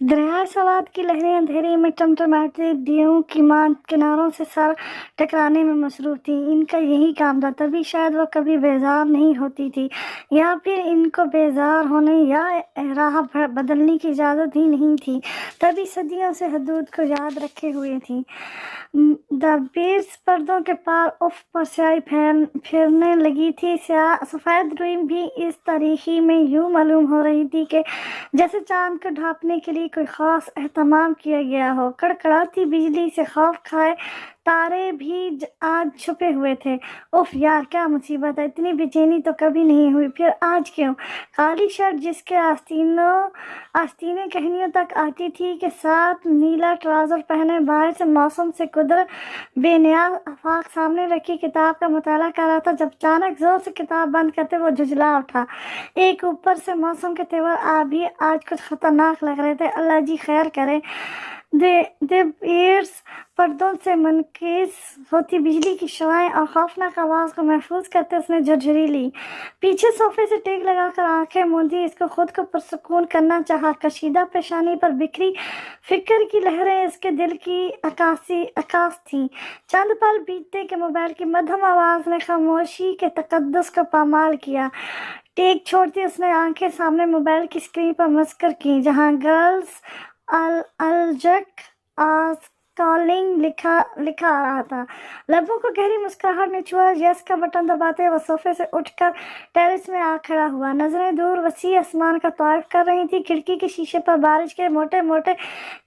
दरिया सवाद की लहरें अंधेरे में टमटमाते दियों की मान किनारों से सर टकराने में मसरूफ थी। इनका यही काम था, तभी शायद वो कभी बेजार नहीं होती थी, या फिर इनको बेजार होने या राह बदलने की इजाज़त ही नहीं थी, तभी सदियों से हदूद को याद रखे हुए थी। द बीर्स पर्दों के पार उफ पर स्याही फेरने लगी थी। सफ़ेद रुई भी इस तारीकी में यूं मालूम हो रही थी कि जैसे चांद को ढांपने के लिए कोई खास एहतमाम किया गया हो। कड़कड़ाती बिजली से खौफ खाए तारे भी आज छुपे हुए थे। उफ यार, क्या मुसीबत है, इतनी बेचैनी तो कभी नहीं हुई, फिर आज क्यों? काली शर्ट जिसके आस्तीनें कहनियों तक आती थी के साथ नीला ट्राउजर पहने बाहर से मौसम से कुदर बेनियाज आफाक सामने रखी किताब का मुताला कर रहा था, जब अचानक जोर से किताब बंद करते वो झुंझला उठा। एक ऊपर से मौसम के तेवर भी आज कुछ खतरनाक लग रहे थे। अल्लाह जी खैर करे। दे ईयर्स पर्दों से मुनकिस होती बिजली की शवाएं और खौफनाक आवाज को महफूज करते उसने झुरझुरी ली। पीछे सोफे से टेक लगाकर आंखें मूंदी इसको खुद को पुरसुकून करना चाहा। कशीदा पेशानी पर बिखरी फिक्र की लहरें इसके दिल की आकाश थी। चंद पल बीतते के मोबाइल की मध्यम आवाज ने खामोशी के तकद्दुस को पामाल किया। टेक छोड़ती उसने आंखें सामने मोबाइल की स्क्रीन पर मस्कर की, जहां गर्ल्स अलजक आज कॉलिंग लिखा आ रहा था। लबों को गहरी मुस्कुराहट ने छुआ। यस का बटन दबाते वह सोफे से उठकर टेरेस में आ खड़ा हुआ। नजरें दूर वसी आसमान का तारीफ कर रही थी। खिड़की के शीशे पर बारिश के मोटे मोटे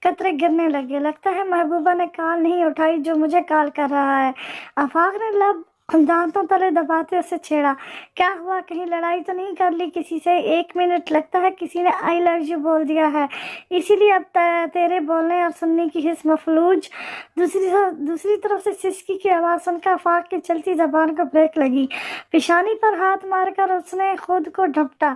कतरे गिरने लगे। लगता है महबूबा ने कॉल नहीं उठाई जो मुझे कॉल कर रहा है। आफाक ने लब दांतों तले दबाते उसे छेड़ा। क्या हुआ, कहीं लड़ाई तो नहीं कर ली किसी से? 1 मिनट, लगता है किसी ने आई लव यू बोल दिया है, इसीलिए अब तेरे बोलने और सुनने की हिस्स मफलूज। दूसरी तरफ से सिसकी की आवाज सुनकर आफाक की चलती जबान को ब्रेक लगी। पेशानी पर हाथ मारकर उसने खुद को ढपटा।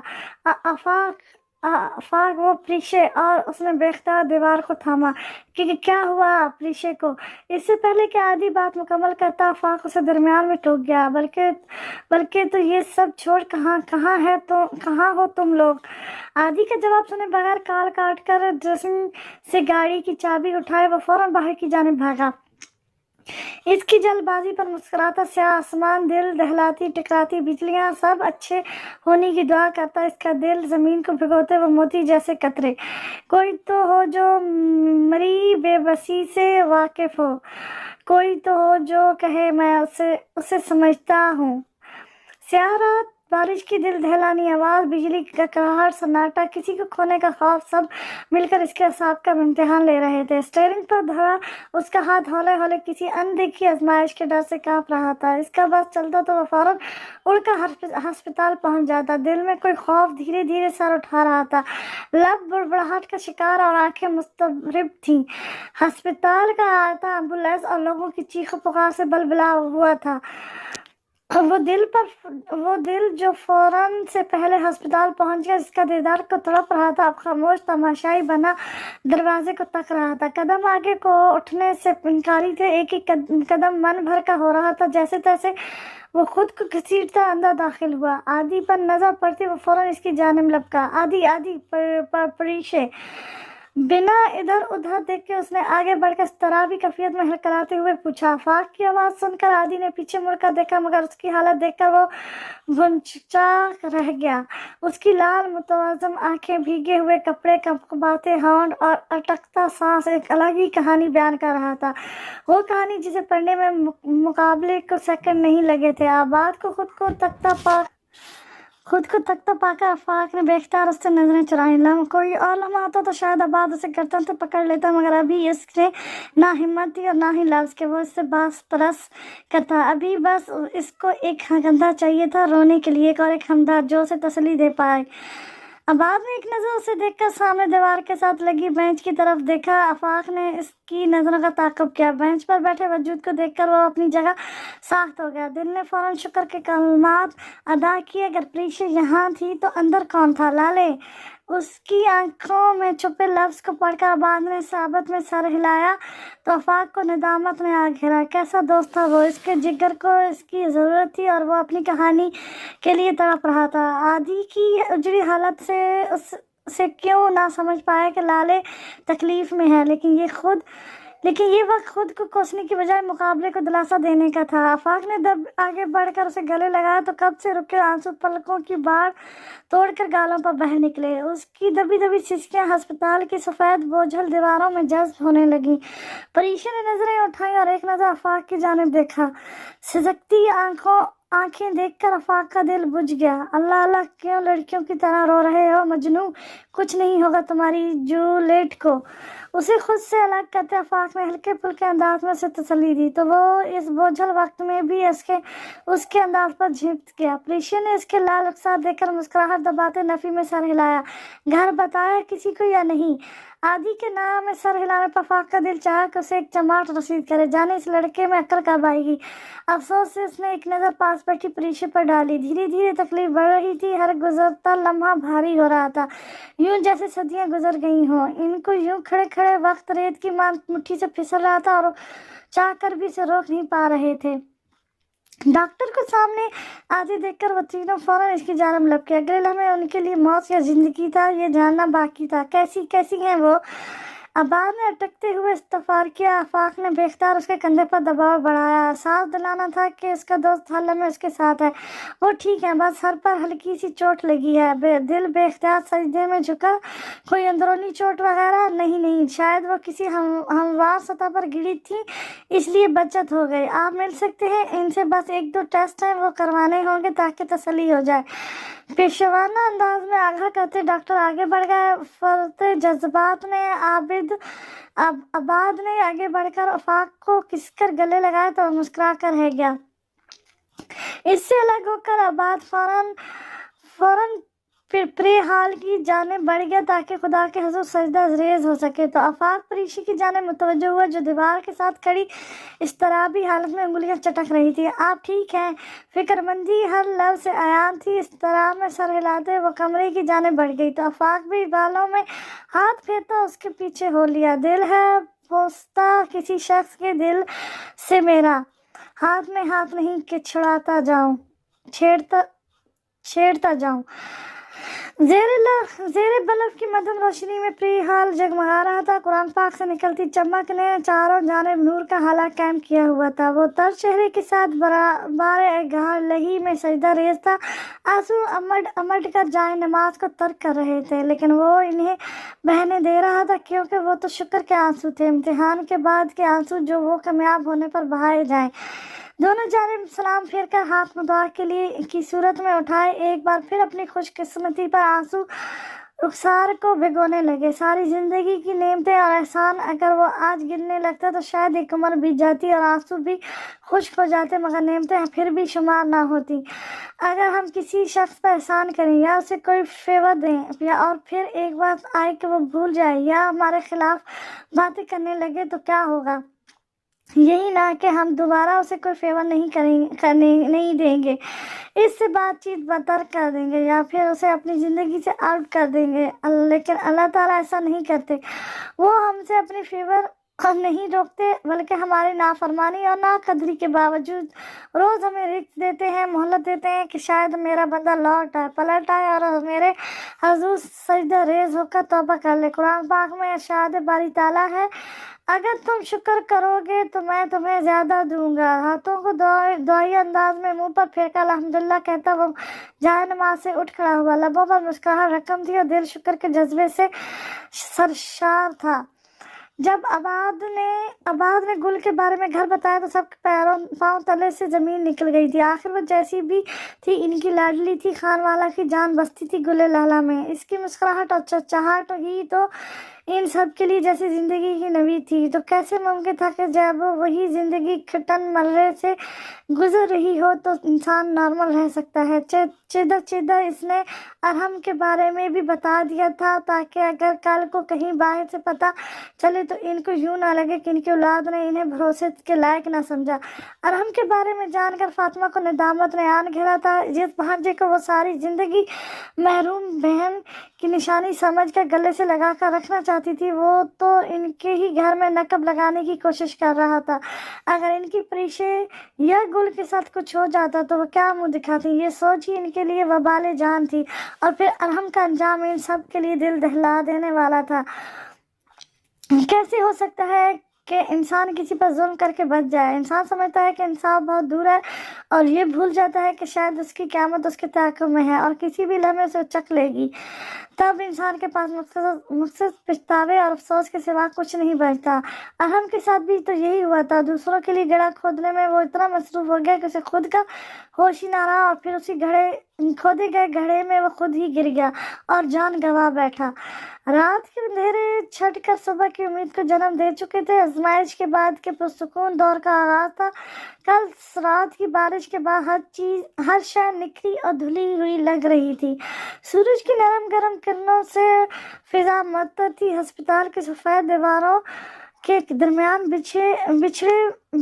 आफाक वो प्रीशे, और उसने बेख्तियार दीवार को थामा। कि क्या हुआ प्रीशे को? इससे पहले कि आधी बात मुकम्मल करता आफाक उसे दरमियान में टोक गया। बल्कि तो ये सब छोड़ कहाँ हो तुम लोग? आदि का जवाब सुने बगैर कॉल काट कर ड्रेसिंग से गाड़ी की चाबी उठाए वो फौरन बाहर की जानिब भागा। इसकी जल्दबाजी पर मुस्कुराता स्याह आसमान, दिल दहलाती टकराती बिजलियां, सब अच्छे होने की दुआ करता इसका दिल जमीन को भिगोते वो मोती जैसे कतरे। कोई तो हो जो मरी बेबसी से वाकिफ हो, कोई तो हो जो कहे मैं उसे समझता हूँ। स्याह रात, बारिश की दिल दहलानी आवाज, बिजली का कड़ाहट, सन्नाटा, किसी को खोने का खौफ, सब मिलकर इसके असाब का इम्तिहान ले रहे थे। स्टीयरिंग पर धरा उसका हाथ हौले हौले किसी अनदेखी आजमाइश के डर से कांप रहा था। इसका बस चलता तो वह फौरन उड़कर अस्पताल पहुंच जाता। दिल में कोई खौफ धीरे धीरे सर उठा रहा था। लब बुड़बुड़ाहट का शिकार और आंखें मुस्तरब थीं। अस्पताल का आता एम्बुलेंस और लोगों की चीखों पुकार से बलबला हुआ था। वो दिल जो फौरन से पहले अस्पताल पहुंच गया, जिसका दीदार को तड़प रहा था, अब खामोश तमाशाई बना दरवाजे को तक रहा था। कदम आगे को उठने से इनकारी थे। एक एक कदम मन भर का हो रहा था। जैसे तैसे वो खुद को घसीटता अंदर दाखिल हुआ। आदि पर नजर पड़ती वो फौरन इसकी जानिब लपका। आदि परिशे। बिना इधर उधर देख के उसने आगे बढ़कर तराबी कफियत में हड़कलाते हुए पूछा। आफाक की आवाज सुनकर आदि ने पीछे मुड़कर देखा, मगर उसकी हालत देखकर वो भुंचा रह गया। उसकी लाल मुतवाज़िम आंखें भीगे हुए कपड़े, कंपकंपाते होंठ और अटकता सांस एक अलग ही कहानी बयान कर रहा था। वो कहानी जिसे पढ़ने में मुकाबले को सेकंड नहीं लगे थे। आबाद को खुद को तख्ता पाकर आफाक ने बेख्तियार उससे नजरें चुराई। कोई और लम्हा आता तो शायद आबाद उसे गर्दन से पकड़ लेता, मगर अभी इसने ना हिम्मत थी और ना ही लफ्ज के वो इससे बास परस करता। अभी बस इसको एक कंधा चाहिए था रोने के लिए, और एक हमदर्द जो उसे तसल्ली दे पाए। आबाद ने एक नज़र उसे देखकर सामने दीवार के साथ लगी बेंच की तरफ देखा। आफाक ने इसकी नज़रों का ताक़ुब किया। बेंच पर बैठे वजूद को देखकर वो अपनी जगह साख्त हो गया। दिल ने फौरन शुक्र के कलमात अदा किए। अगर प्रीशा यहाँ थी तो अंदर कौन था? लाले। उसकी आंखों में छुपे लफ्ज को पढ़कर आबाद ने साबत में सर हिलाया तो आफाक को निदामत ने आ घेरा। कैसा दोस्त था वो, इसके जिगर को इसकी ज़रूरत थी और वो अपनी कहानी के लिए तड़प रहा था। आदि की उजड़ी हालत से से क्यों ना समझ पाया कि लाले तकलीफ में है, लेकिन ये वक्त खुद को कोसने की बजाय मुकाबले को दिलासा देने का था। आफाक ने जब आगे बढ़कर उसे गले लगाया तो कब से रुके आंसू पलकों की बाढ़ तोड़कर गालों पर बह निकले। उसकी दबी दबी सिसकियां अस्पताल की सफ़ेद बोझल दीवारों में जज्ब होने लगी। परीशा ने नजरें उठाई और एक नजर आफाक की जानिब देखा। सिजकती आंखें देखकर आफाक का दिल बुझ गया। अल्लाह अल्लाह, क्यों लड़कियों की तरह रो रहे हो मजनू, कुछ नहीं होगा तुम्हारी जूलियट को। उसे खुद से अलग करते आफाक ने हल्के फुल्के अंदाज में से तसल्ली दी तो वो इस बोझल वक्त में भी उसके अंदाज पर झिपक गया। परीशा ने इसके लाल रुखसार देखकर मुस्कुराहट दबाते नफी में सर हिलाया। घर बताया किसी को या नहीं? आदि के नाम में सर हिलाने पर आफाक का दिल चाहा कि उसे एक चमाट रसीद करे, जाने इस लड़के में अक्ल कब आएगी। अफसोस से उसने एक नज़र पास बैठी परीशा पर डाली। धीरे धीरे तकलीफ बढ़ रही थी, हर गुजरता लम्हा भारी हो रहा था, यूं जैसे सदियां गुजर गई हों। इनको यूं खड़े खड़े वक्त रेत की मुट्ठी से फिसल रहा था और चाह कर भी इसे रोक नहीं पा रहे थे। डॉक्टर को सामने आते देखकर वो तीनों फौरन इसकी जानिब लपके। अगले लम्हे उनके लिए मौत या जिंदगी था ये जानना बाकी था। कैसी हैं वो? अब्बास ने अटकते हुए इस्तफार किया। आफाक ने बेख्तियार उसके कंधे पर दबाव बढ़ाया। साफ दिलाना था कि उसका दोस्त हल में उसके साथ है, वो ठीक है, बस सर पर हल्की सी चोट लगी है। दिल बेख्तियार सजदे में झुका। कोई अंदरूनी चोट वगैरह? नहीं, शायद वो किसी हमवार सतह पर गिरी थी इसलिए बचत हो गई। आप मिल सकते हैं इनसे, बस 1-2 टेस्ट हैं वो करवाने होंगे ताकि तसल्ली हो जाए। पेशवाना अंदाज में आगाह करते डॉक्टर आगे बढ़ गए। फरते जज्बात ने अबाद ने आगे बढ़कर आफाक को किसकर गले लगाया तो मुस्कुरा कर रह गया। इससे अलग होकर अबाद फौरन प्रे हाल की जाने बढ़ गया ताकि खुदा के हुजूर सजदा रेज हो सके। तो आफाक परीशा की जाने मुतवज्जो हुआ जो दीवार के साथ खड़ी इस तरह भी हालत में उंगलियां चटक रही थी। आप ठीक हैं? फिक्रमंदी हर लफ्ज़ से आयान थी। इस तरह में सर हिलाते वो कमरे की जाने बढ़ गई तो आफाक भी बालों में हाथ फेरता उसके पीछे हो लिया। दिल है पोस्ता किसी शख्स के दिल से मेरा, हाथ में हाथ नहीं कि छेड़ता जाऊं। जेरे बल्ब की मध्यम रोशनी में प्री हाल जगमगा रहा था। कुरान पाक से निकलती चमक ने चारों जानिब नूर का हाला कायम किया हुआ था। वो तर चेहरे के साथ बारे गाढ़ लही में सजदा रेज था। आंसू अमड़ कर जाए नमाज को तर्क कर रहे थे, लेकिन वो इन्हें बहने दे रहा था क्योंकि वो तो शुक्र के आंसू थे, इम्तिहान के बाद के आंसू जो वो कामयाब होने पर बहाए जाएं। दोनों जानिब सलाम फेर कर हाथ दुआ के लिए की सूरत में उठाए। एक बार फिर अपनी खुशकिस्मती पर आंसू रुखसार को भिगोने लगे। सारी जिंदगी की नेमतें और एहसान अगर वो आज गिनने लगता तो शायद एक उम्र बीत जाती और आंसू भी खुश्क हो जाते, मगर नेमतें फिर भी शुमार ना होती। अगर हम किसी शख्स पर एहसान करें या उसे कोई फेवर दें या और फिर एक बात आए कि वो भूल जाए या हमारे खिलाफ बातें करने लगे तो क्या होगा? यही ना कि हम दोबारा उसे कोई फेवर नहीं देंगे, इससे बातचीत बतर कर देंगे या फिर उसे अपनी ज़िंदगी से आउट कर देंगे। लेकिन अल्लाह ताला ऐसा नहीं करते। वो हमसे अपनी फेवर नहीं रोकते, बल्कि हमारी नाफरमानी और नाकदरी के बावजूद रोज़ हमें रिस्क देते हैं, मोहलत देते हैं कि शायद मेरा बंदा पलट आए और मेरे हुजूर सजदा रेज होकर तौबा कर ले। कुरान पाक में इरशाद बारी ताला है, अगर तुम शुक्र करोगे तो मैं तुम्हें ज़्यादा दूंगा। हाथों को दुआई अंदाज में मुंह पर फेंका अल्हम्दुलिल्लाह कहता वो जाए नमाज से उठ खड़ा हुआ। लबों पर मुस्कुराहट रकम थी और दिल शुक्र के जज्बे से सरशार था। जब अबाद ने गुल के बारे में घर बताया तो सब पाँव तले से ज़मीन निकल गई थी। आखिर वो जैसी भी थी इनकी लाडली थी, खानवाला की जान बसती थी गुले लाला में। इसकी मुस्कुराहट और चहचहाहट ही तो इन सब के लिए जैसे ज़िंदगी की नवी थी। तो कैसे मुमकिन था कि जब वही ज़िंदगी खटन मर्रे से गुजर रही हो तो इंसान नॉर्मल रह सकता है। चिदा इसने अरहम के बारे में भी बता दिया था ताकि अगर कल को कहीं बाहर से पता चले तो इनको यूं ना लगे कि इनकी औलाद ने इन्हें भरोसे के लायक ना समझा। अरहम के बारे में जानकर फातिमा को निदामत ने आन घेरा था। जिस भांजे को वो सारी ज़िंदगी महरूम बहन की निशानी समझ कर गले से लगा कर रखना चाहती چاہتی تھی وہ تو ان کے ہی گھر میں نقب لگانے کی کوشش کر رہا تھا۔ اگر ان کی پریشے یا گل کے ساتھ کچھ ہو جاتا تو وہ کیا منہ دکھاتی، یہ سوچ ہی ان کے لیے وبال جان تھی۔ اور پھر ارحم کا انجام ان سب کے لیے دل دہلا دینے والا تھا۔ کیسے ہو سکتا ہے کہ انسان کسی پر ظلم کر کے بچ جائے؟ انسان سمجھتا ہے کہ انصاف بہت دور ہے اور یہ بھول جاتا ہے کہ شاید اس کی قیامت اس کے تعاقب میں ہے اور کسی بھی لمحے اسے چک لے گی۔ تب انسان کے پاس مقصد پچھتاوے اور افسوس کے سوا کچھ نہیں بچتا۔ ارحم کے ساتھ بھی تو یہی ہوا تھا۔ دوسروں کے لیے گڑھا کھودنے میں وہ اتنا مصروف ہو گیا کہ اسے خود کا ہوش ہی نہ رہا اور پھر اسی کھودے گئے گڑھے میں وہ خود ہی گر گیا اور جان گنوا بیٹھا۔ رات کے اندھیرے چھٹ کر صبح کی امید کو جنم دے چکے تھے۔ آزمائش کے بعد کے پرسکون دور کا آغاز تھا۔ کل رات کی بارش کے بعد ہر شے نکھی اور دھلی ہوئی لگ رہی تھی۔ سورج کی نرم گرم کرنوں سے فضا معطر تھی۔ ہسپتال کے سفید دیواروں کے درمیان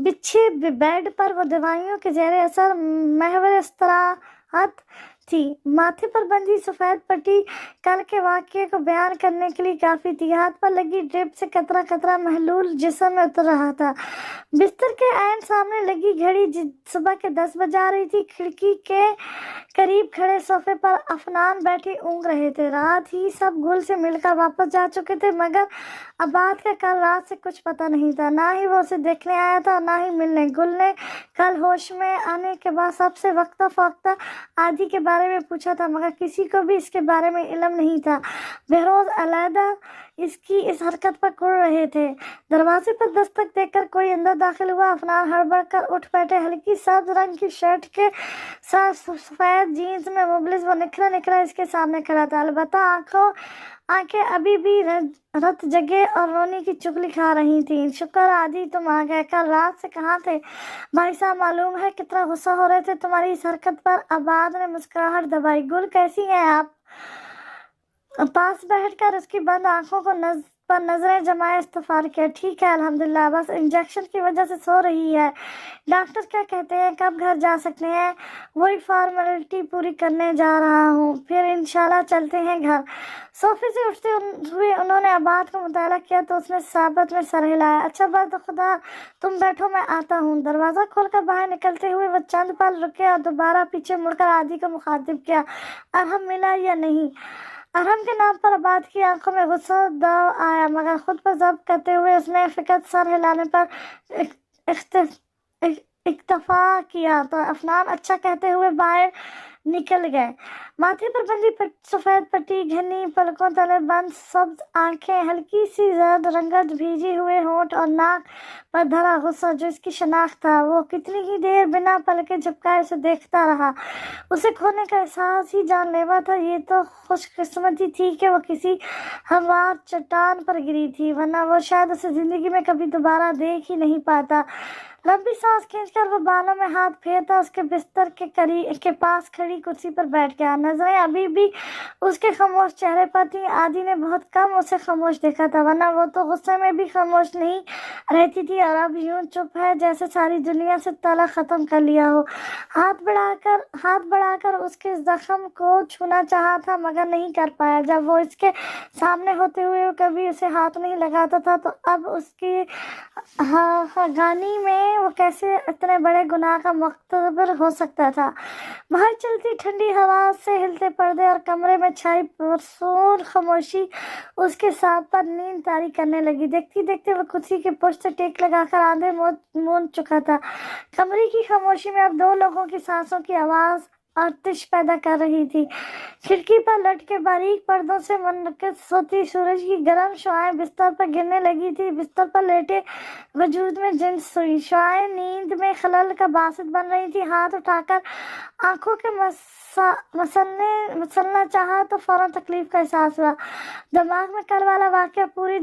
بچھے بیڈ پر وہ دوائیوں کے زیر اثر محور استراحت تھی۔ ماتھے پر بندھی سفید پٹی کل کے واقعے کو بیان کرنے کے لیے کافی تھی۔ ہاتھ پر لگی ڈرپ سے قطرہ قطرہ محلول جسم میں اتر رہا تھا۔ بستر کے عین سامنے لگی گھڑی صبح کے 10 بجا رہی تھی۔ کھڑکی کے قریب کھڑے صوفے پر عفنان بیٹھے اونگ رہے تھے۔ رات ہی سب گل سے مل کر واپس جا چکے تھے مگر عباد کا کل رات سے کچھ پتہ نہیں تھا۔ نہ ہی وہ اسے دیکھنے آیا تھا اور نہ ہی ملنے۔ گل نے کل ہوش میں آنے کے بعد سب سے وقتہ فوقتہ عادی کے بارے میں پوچھا تھا مگر کسی کو بھی اس کے بارے میں علم نہیں تھا۔ بہروز علیحدہ اس کی اس حرکت پر کڑ رہے تھے۔ دروازے پر دستک دے کر کوئی اندر داخل ہوا۔ عفنان ہڑبڑ کر اٹھ بیٹھے۔ ہلکی سبز رنگ کی شرٹ کے ساتھ سفید جینز میں مبلس وہ نکھرا اس کے سامنے کھڑا تھا۔ البتہ آنکھیں ابھی بھی رت جگے اور رونی کی چغلی کھا رہی تھیں۔ شکر عادی تم آ گئے۔ کل رات سے کہاں تھے؟ بھائی صاحب معلوم ہے کتنا غصہ ہو رہے تھے تمہاری اس حرکت پر۔ عباد نے مسکراہٹ دبائی۔ گل کیسی ہیں آپ؟ پاس بیٹھ کر اس کی بند آنکھوں پر نظریں جمائے استغفار کیا۔ ٹھیک ہے الحمدللہ، بس انجیکشن کی وجہ سے سو رہی ہے۔ ڈاکٹر کیا کہتے ہیں؟ کب گھر جا سکتے ہیں؟ وہی فارمیلٹی پوری کرنے جا رہا ہوں، پھر انشاءاللہ چلتے ہیں گھر۔ صوفے سے اٹھتے ہوئے انہوں نے عباد کو مطالعہ کیا تو اس نے ثابت میں سر ہلایا۔ اچھا بس خدا تم بیٹھو میں آتا ہوں۔ دروازہ کھول کر باہر نکلتے ہوئے وہ چند پل رکے اور دوبارہ پیچھے مڑ کر عادی کو مخاطب کیا۔ ارحم ملا یا نہیں؟ ارحم کے نام پر عباد کی آنکھوں میں غصہ دو آیا مگر خود پر ضبط کرتے ہوئے اس نے فقط سر ہلانے پر اکتفا کیا تو عفنان اچھا کہتے ہوئے باہر نکل گئے۔ ماتھے پر بندھی سفید پٹی، گھنی پلکوں تلے بند سبز آنکھیں، ہلکی سی زرد رنگت، بھیجے ہوئے ہونٹ اور ناک پر دھرا غصہ جو اس کی شناخت تھا۔ وہ کتنی ہی دیر بنا پلکیں جھپکائے اسے دیکھتا رہا۔ اسے کھونے کا احساس ہی جان لیوا تھا۔ یہ تو خوش قسمتی تھی کہ وہ کسی ہموار چٹان پر گری تھی ورنہ وہ شاید اسے زندگی میں کبھی دوبارہ دیکھ ہی نہیں پاتا۔ لمبی سانس کھینچ کر وہ بالوں میں ہاتھ پھیرتا اس کے بستر کے پاس کھڑی کرسی پر بیٹھ گیا۔ نظریں ابھی بھی اس کے خاموش چہرے پر تھیں۔ عادی نے بہت کم اسے خاموش دیکھا تھا ورنہ وہ تو غصے میں بھی خاموش نہیں رہتی تھی اور اب یوں چپ ہے جیسے ساری دنیا سے تعلق ختم کر لیا ہو۔ ہاتھ بڑھا کر اس کے زخم کو چھونا چاہا تھا مگر نہیں کر پایا۔ جب وہ اس کے سامنے ہوتے ہوئے کبھی اسے ہاتھ نہیں لگاتا تھا تو اب اس کی خاگانی میں وہ کیسے اتنے بڑے گناہ کا مقتبر ہو سکتا تھا۔ باہر چلتی ٹھنڈی ہوا سے ہلتے پردے اور کمرے میں چھائی پرسکون خاموشی اس کے ساتھ پر نیند طاری کرنے لگی۔ دیکھتے دیکھتے وہ کرسی کے پشت سے ٹیک لگا کر آدھے مون چکا تھا۔ کمرے کی خاموشی میں اب 2 لوگوں کی سانسوں کی آواز آتش پیدا کر رہی تھی۔ کھڑکی پر لٹکے باریک پردوں سے منعکس ہوتی سورج کی گرم شعاعیں بستر پر گرنے لگی تھی۔ بستر پر لیٹے وجود میں جنس ہوئی شعاعیں نیند میں خلل کا باعث بن رہی تھی۔ ہاتھ اٹھا کر آنکھوں کے مسلنا چاہا تو فوراً تکلیف کا احساس ہوا۔ دماغ میں کل والا واقعہ پوری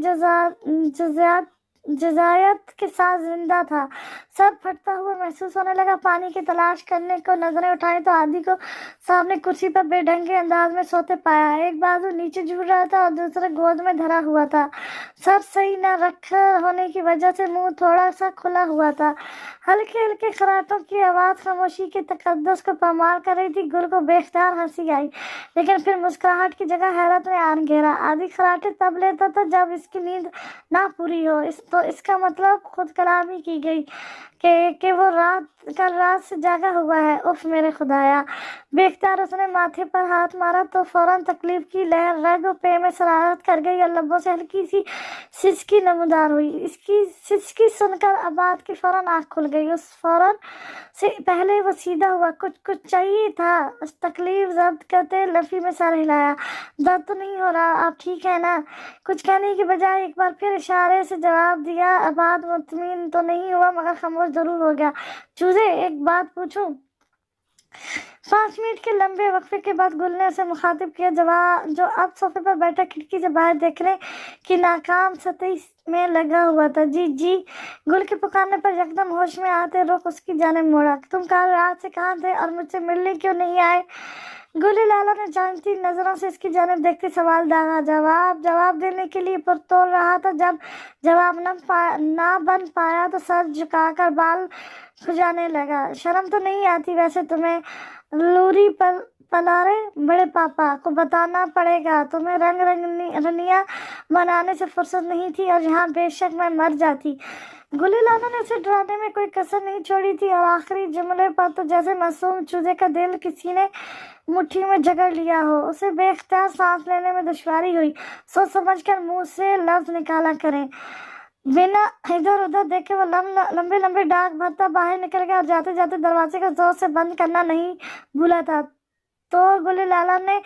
جزئیات کے ساتھ زندہ تھا۔ سر پھٹتا ہوا محسوس ہونے لگا۔ پانی کی تلاش کرنے کو نظریں اٹھائیں تو عادی کو سامنے کرسی پر بے ڈھنگے انداز میں سوتے پایا۔ ایک بازو نیچے جھول رہا تھا اور دوسرا گود میں دھرا ہوا تھا۔ सर सही न रखा होने की वजह से मुंह थोड़ा सा खुला हुआ था। हल्के हल्के खराटों की आवाज खामोशी के तकद्दुस को पामाल कर रही थी। गुल को बेख्तियार हंसी आई, लेकिन फिर मुस्कुराहट की जगह हैरत ने आन घेरा। आधी खराटे तब लेता था जब इसकी नींद ना पूरी हो। तो इसका मतलब खुद कलामी की गई कि वो कल रात से जागा हुआ है। उफ मेरे खुदाया! बेख्तियार उसने माथे पर हाथ मारा तो फौरन तकलीफ की लहर रग पे में शरारत कर गई और लब्बों से हल्की सी सिसकी नमदार हुई। इसकी सिसकी सुनकर अबाद की फौरन आंख खुल गई। उस फौरन से पहले वो सीधा हुआ। कुछ कुछ चाहिए था। उस तकलीफ जब्त करते लफी में सर हिलाया। दर्द तो नहीं हो रहा? आप ठीक है ना? कुछ कहने की बजाय एक बार फिर इशारे से जवाब दिया। अबाद मुतमिन तो नहीं हुआ मगर खामोश जरूर हो गया। चूजे, एक बात पूछूं? 5 मिनट के लंबे वक्फे के बाद गुल ने उसे मुखातिब किया, जो अब सोफे पर बैठा खिड़की से बाहर देखने की नाकाम सतही में लगा हुआ था। जी जी। गुल के पुकारने पर यकदम होश में आते रुख उसकी जानिब मोड़ा। तुम कल रात से कहाँ थे और मुझसे मिलने क्यों नहीं आए? गुली लाला ने जानती नजरों से इसकी जानिब देखते सवाल दागा। जवाब देने के लिए पुरतोल रहा था। जब जवाब ना बन पाया तो सर झुकाकर बाल खुजाने लगा। शर्म तो नहीं आती वैसे तुम्हें? लूरी पर पलारे बड़े पापा को बताना पड़ेगा। तुम्हें रनिया मनाने से फुर्सत नहीं थी और यहाँ बेशक मैं मर जाती। गुली लाला ने उसे डराने में कोई कसर नहीं छोड़ी थी और आखिरी जुमले पर तो जैसे मासूम चूजे का दिल किसी ने मुट्ठी में जकड़ लिया हो। उसे बेख्तियार सांस लेने में दुश्वारी हुई। सोच समझकर मुंह से लफ्ज निकाला करें। बिना इधर उधर देखे वो लंबे लंबे डाक भरता बाहर निकल गया और जाते जाते दरवाजे का जोर से बंद करना नहीं भूला था। तो गुली लाला ने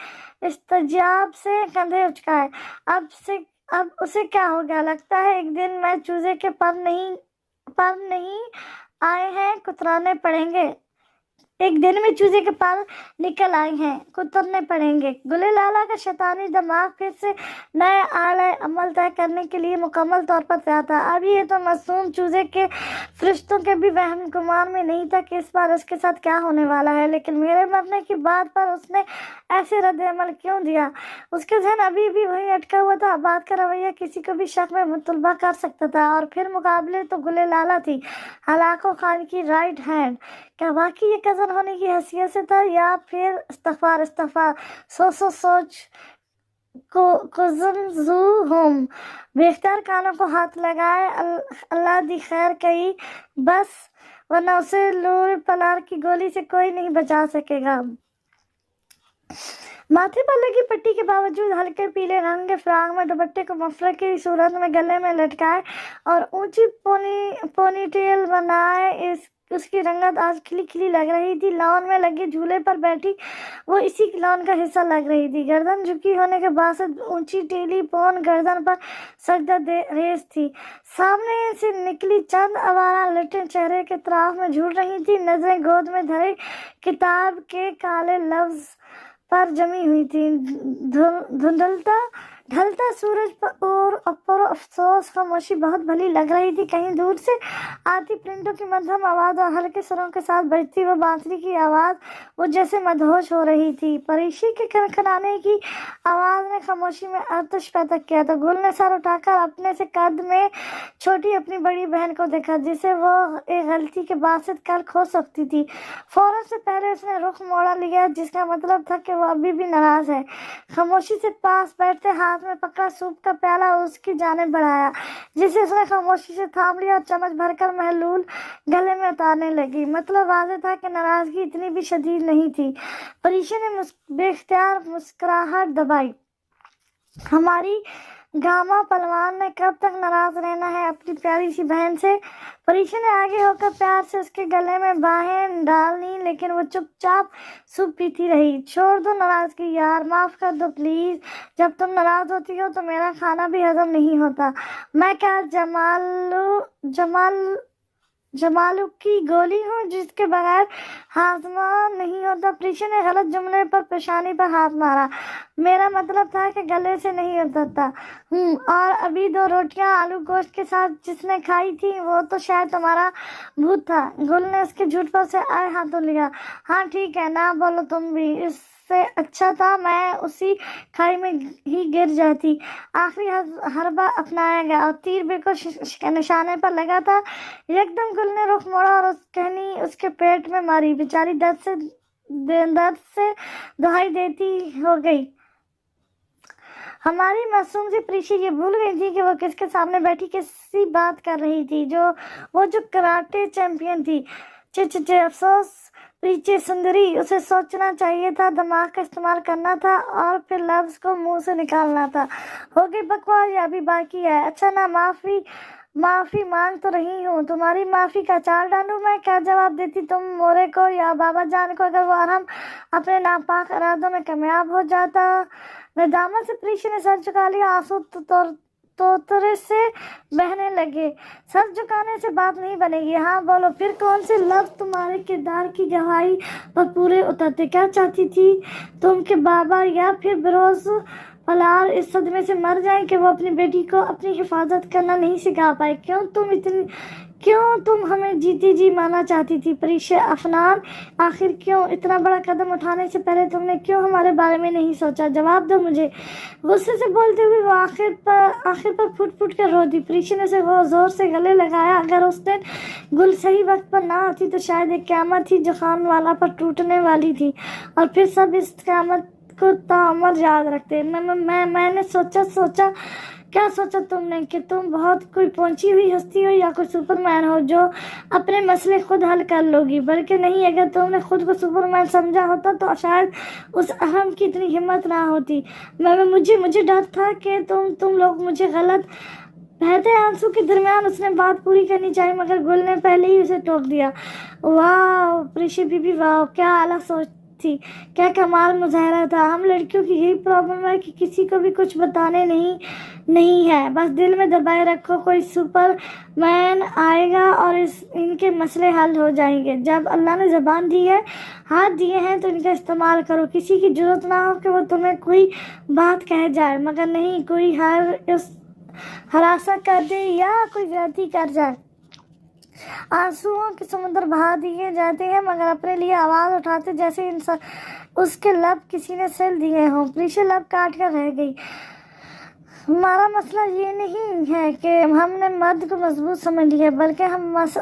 इस्तजाब से कंधे उचकाए। अब उसे क्या हो गया? लगता है एक दिन मैं चूजे के पर नहीं आए हैं, कुतराने पड़ेंगे। एक दिन में चूजे के पर निकल आए हैं, कुतरने पड़ेंगे। गुले लाला का शैतानी दिमाग फिर से नए आले अमल तय करने के लिए मुकम्मल तौर पर तैयार था। अब ये तो मासूम चूजे के फरिश्तों के भी वहम गुमान में नहीं था कि इस बार उसके साथ क्या होने वाला है। लेकिन मेरे मरने की बात पर उसने ऐसे रद्द अमल क्यों दिया? उसके ज़हन अभी भी वहीं अटका हुआ था। बात का रवैया किसी को भी शक में मुतलबा कर सकता था। और फिर मुकाबले तो गुले लाला थी, हलाको खान की राइट हैंड। क्या वाकई ये कज़न होने की हैसियत से था या फिर इस्तग़फ़ार? सोच कुज़ुम बेख्तियार कानों को हाथ लगाए। अल्लाह दी खैर कही बस, वरना उसे लूर पलार की गोली से कोई नहीं बचा सकेगा। माथे पर लगी पट्टी के बावजूद हल्के पीले रंग के फ्राक में दुपट्टे को मफलर की सूरत में गले में लटकाए और ऊंची पोनीटेल बनाए उसकी रंगत आज खिली खिली लग रही थी। लॉन में लगे झूले पर बैठी वो इसी लॉन का हिस्सा लग रही थी। गर्दन झुकी होने के बावजूद ऊंची टेलीफोन गर्दन पर सजदा रेस थी। सामने से निकली चंद आवारा लटे चेहरे के तराफ में झूल रही थी। नजरें गोद में धरे किताब के काले लफ्ज पर जमी हुई थी। ढलता सूरज और अफसोस खामोशी बहुत भली लग रही थी। कहीं दूर से आती प्रिंटों की मध्यम आवाज और हल्के सुरों के साथ बजती वो बांसुरी की आवाज वो जैसे मदहोश हो रही थी। परिशी के खनखनाने की आवाज ने खामोशी में आतिश पैदा किया। तो गुल ने सर उठाकर अपने से कद में छोटी अपनी बड़ी बहन को देखा, जिसे वो एक गलती के बासित कल खो सकती थी। फौरन से पहले उसने रुख मोड़ा लिया, जिसका मतलब था कि वो अभी भी नाराज है। खामोशी से पास बैठते हाथ में पकड़ा सूप का प्याला उसकी जानिब बढ़ाया, जिसे उसने खामोशी से थाम लिया और चम्मच भरकर महलूल गले में उतारने लगी। मतलब वाज़ेह था कि नाराजगी इतनी भी शदीद नहीं थी। परीशा ने बेख्तियार मुस्कुराहट दबाई। हमारी गामा पलवान ने कब तक नाराज रहना है अपनी प्यारी सी बहन से? परीशा ने आगे होकर प्यार से उसके गले में बाहें डालनी, लेकिन वो चुपचाप सूप पीती रही। छोड़ दो नाराजगी यार, माफ कर दो प्लीज। जब तुम नाराज होती हो तो मेरा खाना भी हजम नहीं होता। मैं क्या जमालू की गोली हूँ जिसके बगैर हाजमा नहीं होता? प्रीशा ने गलत जुमले पर पेशानी पर हाथ मारा। मेरा मतलब था कि गले से नहीं उतरता। और अभी 2 रोटियां आलू गोश्त के साथ जिसने खाई थी वो तो शायद तुम्हारा भूत था। गुल ने उसके झूठ पर से आए हाथों लिया। हाँ ठीक है, ना बोलो तुम भी। इस سے اچھا تھا میں اسی کھائی میں ہی گر جاتی۔ آخری حربہ اپنایا گیا اور تیر بالکل نشانے پر لگا تھا۔ یکدم گل نے رخ موڑا اور اس کہنی اس کے پیٹ میں ماری۔ بیچاری درد سے دہائی دیتی ہو گئی۔ ہماری معصوم سی پریشی یہ بھول گئی تھی کہ وہ کس کے سامنے بیٹھی کسی بات کر رہی تھی، وہ جو کراٹے چیمپئن تھی۔ افسوس پریچی سندری، اسے سوچنا چاہیے تھا، دماغ کا استعمال کرنا تھا اور پھر لفظ کو منہ سے نکالنا تھا۔ ہو گئی بکواس یا ابھی باقی ہے؟ اچھا نا، معافی مانگ تو رہی ہوں، تمہاری معافی کا چال ڈالوں میں؟ کیا جواب دیتی تم مورے کو یا بابا جان کو اگر وہ ہم اپنے ناپاک ارادوں میں کامیاب ہو جاتا؟ ندامت سے پریشی نے سر جھکا لیا، آنسو توترے سے بہنے لگے۔ سر جھکانے سے بات نہیں بنے گی، ہاں بولو پھر کون سے لفظ تمہارے کردار کی گواہی پر پورے اترتے؟ کیا چاہتی تھی تم کہ بابا یا پھر بروز پلار اس صدمے سے مر جائیں کہ وہ اپنی بیٹی کو اپنی حفاظت کرنا نہیں سکھا پائے؟ کیوں تم ہمیں جیتی جی مارنا چاہتی تھی پریشی افنان؟ آخر کیوں؟ اتنا بڑا قدم اٹھانے سے پہلے تم نے کیوں ہمارے بارے میں نہیں سوچا؟ جواب دو مجھے۔ غصے سے بولتے ہوئے وہ آخر پر پھٹ کر رو دی۔ پریشی نے اسے زور سے گلے لگایا۔ اگر اس دن گل صحیح وقت پر نہ آتی تو شاید ایک قیامت تھی جو خان والا پر ٹوٹنے والی تھی، اور پھر سب اس قیامت کو تعمر یاد رکھتے۔ میں نے سوچا کیا سوچا تم نے کہ تم بہت کوئی پہنچی ہوئی ہستی ہو یا کوئی سپر مین ہو جو اپنے مسئلے خود حل کر لو گی؟ بلکہ نہیں، اگر تم نے خود کو سپر مین سمجھا ہوتا تو شاید اس اہم کی اتنی ہمت نہ ہوتی۔ مجھے ڈر تھا کہ تم لوگ مجھے غلط۔ بہتے آنسو کے درمیان اس نے بات پوری کرنی چاہی مگر گل نے پہلے ہی اسے ٹوک دیا۔ واہ پریشی بی بی، واہ کیا اعلیٰ سوچ تھی، کیا کمال مظاہرہ تھا۔ ہم لڑکیوں کی یہی پرابلم ہے کہ کسی کو بھی کچھ بتانے نہیں ہے، بس دل میں دبائے رکھو۔ کوئی سپر مین آئے گا اور ان کے مسئلے حل ہو جائیں گے۔ جب اللہ نے زبان دی ہے، ہاتھ دیے ہیں تو ان کا استعمال کرو۔ کسی کی ضرورت نہ ہو کہ وہ تمہیں کوئی بات کہہ جائے، مگر نہیں کوئی ہراساں کر دے یا کوئی زیادتی کر جائے۔ آنسوؤں کے سمندر بہا دیے جاتے ہیں مگر اپنے لیے آواز اٹھاتے جیسے اس کے لب کسی نے سل دیے ہوں۔ پریشی لب کاٹ کر رہ گئی۔ ہمارا مسئلہ یہ نہیں ہے کہ ہم نے مرد کو مضبوط سمجھ لیا، بلکہ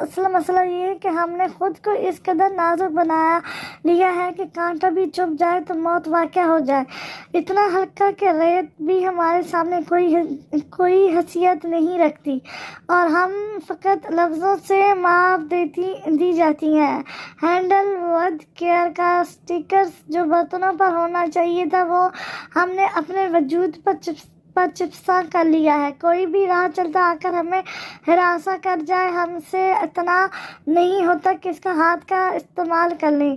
اصل مسئلہ یہ ہے کہ ہم نے خود کو اس قدر نازک بنا لیا ہے کہ کانٹا بھی چبھ جائے تو موت واقع ہو جائے۔ اتنا ہلکا کہ ریت بھی ہمارے سامنے کوئی حیثیت نہیں رکھتی اور ہم فقط لفظوں سے ماپ دی جاتی ہیں۔ ہینڈل ود کیئر کا اسٹیکر جو برتنوں پر ہونا چاہیے تھا وہ ہم نے اپنے وجود پر چپسا کر لیا ہے۔ کوئی بھی راہ چلتا آ کر ہمیں ہراساں کر جائے، ہم سے اتنا نہیں ہوتا کہ اس کا ہاتھ کا استعمال کر لیں۔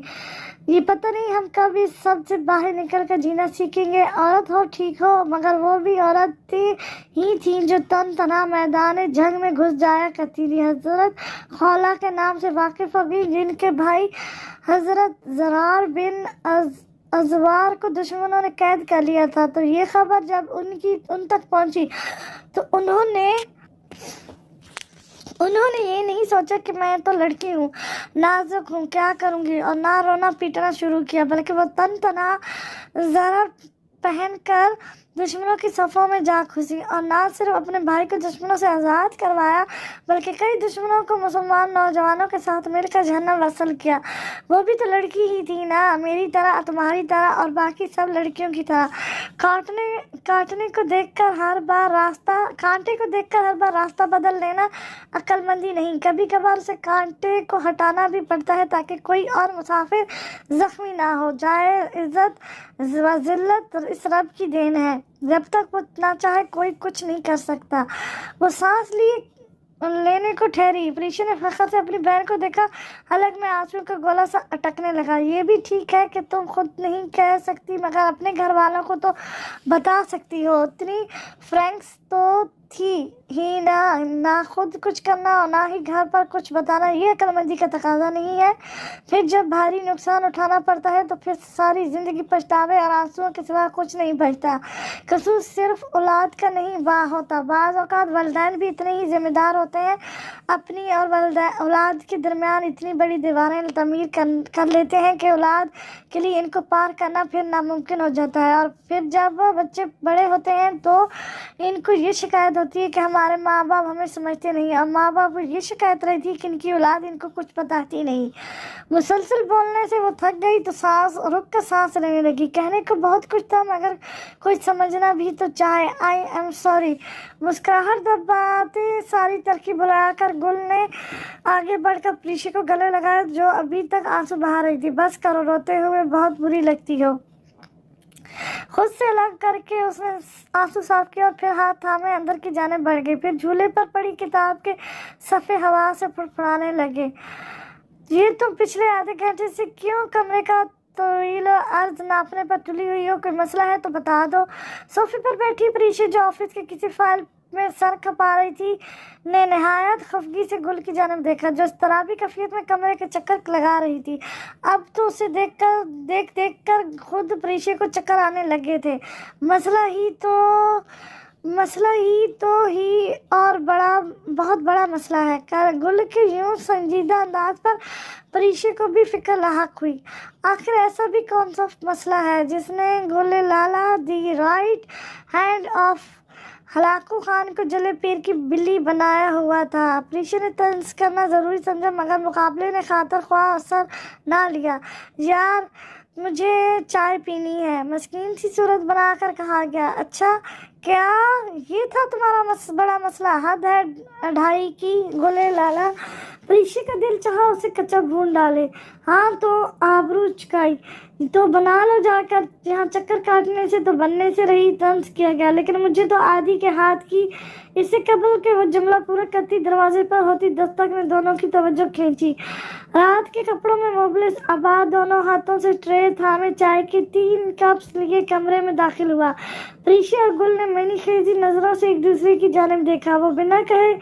یہ پتہ نہیں ہم کب اس سب سے باہر نکل کر جینا سیکھیں گے۔ عورت ہو ٹھیک ہو مگر وہ بھی عورتیں ہی تھیں جو تنہا میدان جنگ میں گھس جایا کرتی تھی۔ حضرت خولہ کے نام سے واقف ہوگی جن کے بھائی حضرت زرار بن ازوار کو دشمنوں نے قید کر لیا تھا، تو یہ خبر جب ان تک پہنچی تو انہوں نے یہ نہیں سوچا کہ میں تو لڑکی ہوں، نازک ہوں، کیا کروں گی، اور نہ رونا پیٹنا شروع کیا، بلکہ وہ تنہا زرہ پہن کر دشمنوں کی صفوں میں جا گھسی اور نہ صرف اپنے بھائی کو دشمنوں سے آزاد کروایا بلکہ کئی دشمنوں کو مسلمان نوجوانوں کے ساتھ مل کر جہنم وصل کیا۔ وہ بھی تو لڑکی ہی تھی نا، میری طرح، تمہاری طرح اور باقی سب لڑکیوں کی طرح۔ کانٹے کو دیکھ کر ہر بار راستہ بدل لینا عقل مندی نہیں، کبھی کبھار اسے کانٹے کو ہٹانا بھی پڑتا ہے تاکہ کوئی اور مسافر زخمی نہ ہو جائے۔ عزت و ذلت اس رب کی دین ہے، جب تک وہ نہ چاہے کوئی کچھ نہیں کر سکتا۔ وہ سانس لینے کو ٹھہری۔ پریشی نے فخر سے اپنی بہن کو دیکھا، حلق میں آنسو کا گولا سا اٹکنے لگا۔ یہ بھی ٹھیک ہے کہ تم خود نہیں کہہ سکتی مگر اپنے گھر والوں کو تو بتا سکتی ہو۔ اتنی فرینکس تو تھی ہی نہ خود کچھ کرنا اور نہ ہی گھر پر کچھ بتانا، یہ عقلمندی کا تقاضا نہیں ہے۔ پھر جب بھاری نقصان اٹھانا پڑتا ہے تو پھر ساری زندگی پچھتاوے اور آنسوؤں کے سوا کچھ نہیں بچتا۔ قصور صرف اولاد کا نہیں ہوتا، بعض اوقات والدین بھی اتنے ہی ذمہ دار ہوتے ہیں، اپنی اور اولاد کے درمیان اتنی بڑی دیواریں تعمیر کر لیتے ہیں کہ اولاد کے لیے ان کو پار کرنا پھر ناممکن ہو جاتا ہے۔ اور پھر جب بچے بڑے ہوتے ہیں تو ان کو یہ شکایت ہوتی ہے کہ ہمارے ماں باپ ہمیں سمجھتے نہیں، اور ماں باپ کو یہ شکایت رہتی ہے کہ ان کی اولاد ان کو کچھ بتاتی نہیں۔ مسلسل بولنے سے وہ تھک گئی تو رک کر سانس لینے لگی۔ کہنے کو بہت کچھ تھا مگر کوئی سمجھنا بھی تو چاہے۔ I am sorry. مسکراہٹ دباتے ساری تلخی بھلا کر گل نے آگے بڑھ کر پریشی کو گلے لگایا جو ابھی تک آنسو بہا رہی تھی۔ بس کرو، روتے ہوئے بہت بری لگتی ہو۔ خود سے الگ کر کے اس نے آنسو صاف کیا اور پھر ہاتھ تھامے اندر کی جانب بڑھ گئی۔ پھر جھولے پر پڑی کتاب کے صفحے ہوا سے پھڑپھڑانے لگے۔ یہ تم پچھلے آدھے گھنٹے سے کیوں کمرے کا طویل و عرض ناپنے پر تلی ہوئی ہو؟ کوئی مسئلہ ہے تو بتا دو۔ صوفے پر بیٹھی پریشی جو آفس کے کسی فائل میں سر کھپا رہی تھی نے نہایت خفگی سے گل کی جانب دیکھا جو اضطرابی کیفیت میں کمرے کے چکر لگا رہی تھی۔ اب تو اسے دیکھ کر خود پریشی کو چکر آنے لگے تھے۔ مسئلہ ہی تو اور بہت بڑا مسئلہ ہے۔ گل کے یوں سنجیدہ انداز پر پریشی کو بھی فکر لاحق ہوئی۔ آخر ایسا بھی کون سا مسئلہ ہے جس نے Gul Lala the right hand of Hulagu Khan کو جلے پیر کی بلی بنایا ہوا تھا؟ پریشی نے طنز کرنا ضروری سمجھا مگر مقابلے نے خاطر خواہ اثر نہ لیا۔ یار مجھے چائے پینی ہے، مسکین سی صورت بنا کر کہا گیا۔ اچھا کیا یہ تھا تمہارا بڑا مسئلہ؟ حد ہے ڈھائی کی گلے لالا۔ پریشی کا دل چاہا اسے کچا بھون ڈالے۔ ہاں تو آبرو چکائی تو بنا لو جا کر، یہاں چکر کاٹنے سے تو بننے سے رہی۔ طنز کیا گیا۔ لیکن مجھے تو عادی کے ہاتھ کی۔ اس سے قبل کہ وہ جملہ پورا کرتی دروازے پر ہوتی دستک نے دونوں کی توجہ کھینچی۔ رات کے کپڑوں میں ملبوس عباد دونوں ہاتھوں سے ٹرے تھامے چائے کے 3 کپس لیے کمرے میں داخل ہوا۔ پریشی اور گل نے مینی خیزی نظروں سے ایک دوسرے کی جانب دیکھا۔ وہ بنا کہے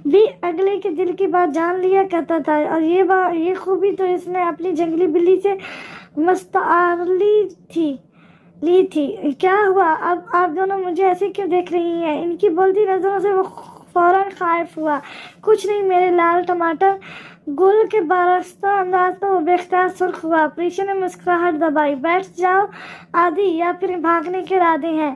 بھی اگلے کے دل کی بات جان لیا کرتا تھا، اور یہ خوبی تو اس نے اپنی جنگلی بلی سے مستعار لی تھی۔ کیا ہوا؟ اب آپ دونوں مجھے ایسے کیوں دیکھ رہی ہیں؟ ان کی بولتی نظروں سے وہ فوراً خائف ہوا۔ کچھ نہیں میرے لال ٹماٹر۔ گل کے بارستہ انداز پر وہ بے اختیار سرخ ہوا۔ پریشی نے مسکراہٹ دبائی۔ بیٹھ جاؤ آدھی، یا پھر بھاگنے کے ارادے ہیں؟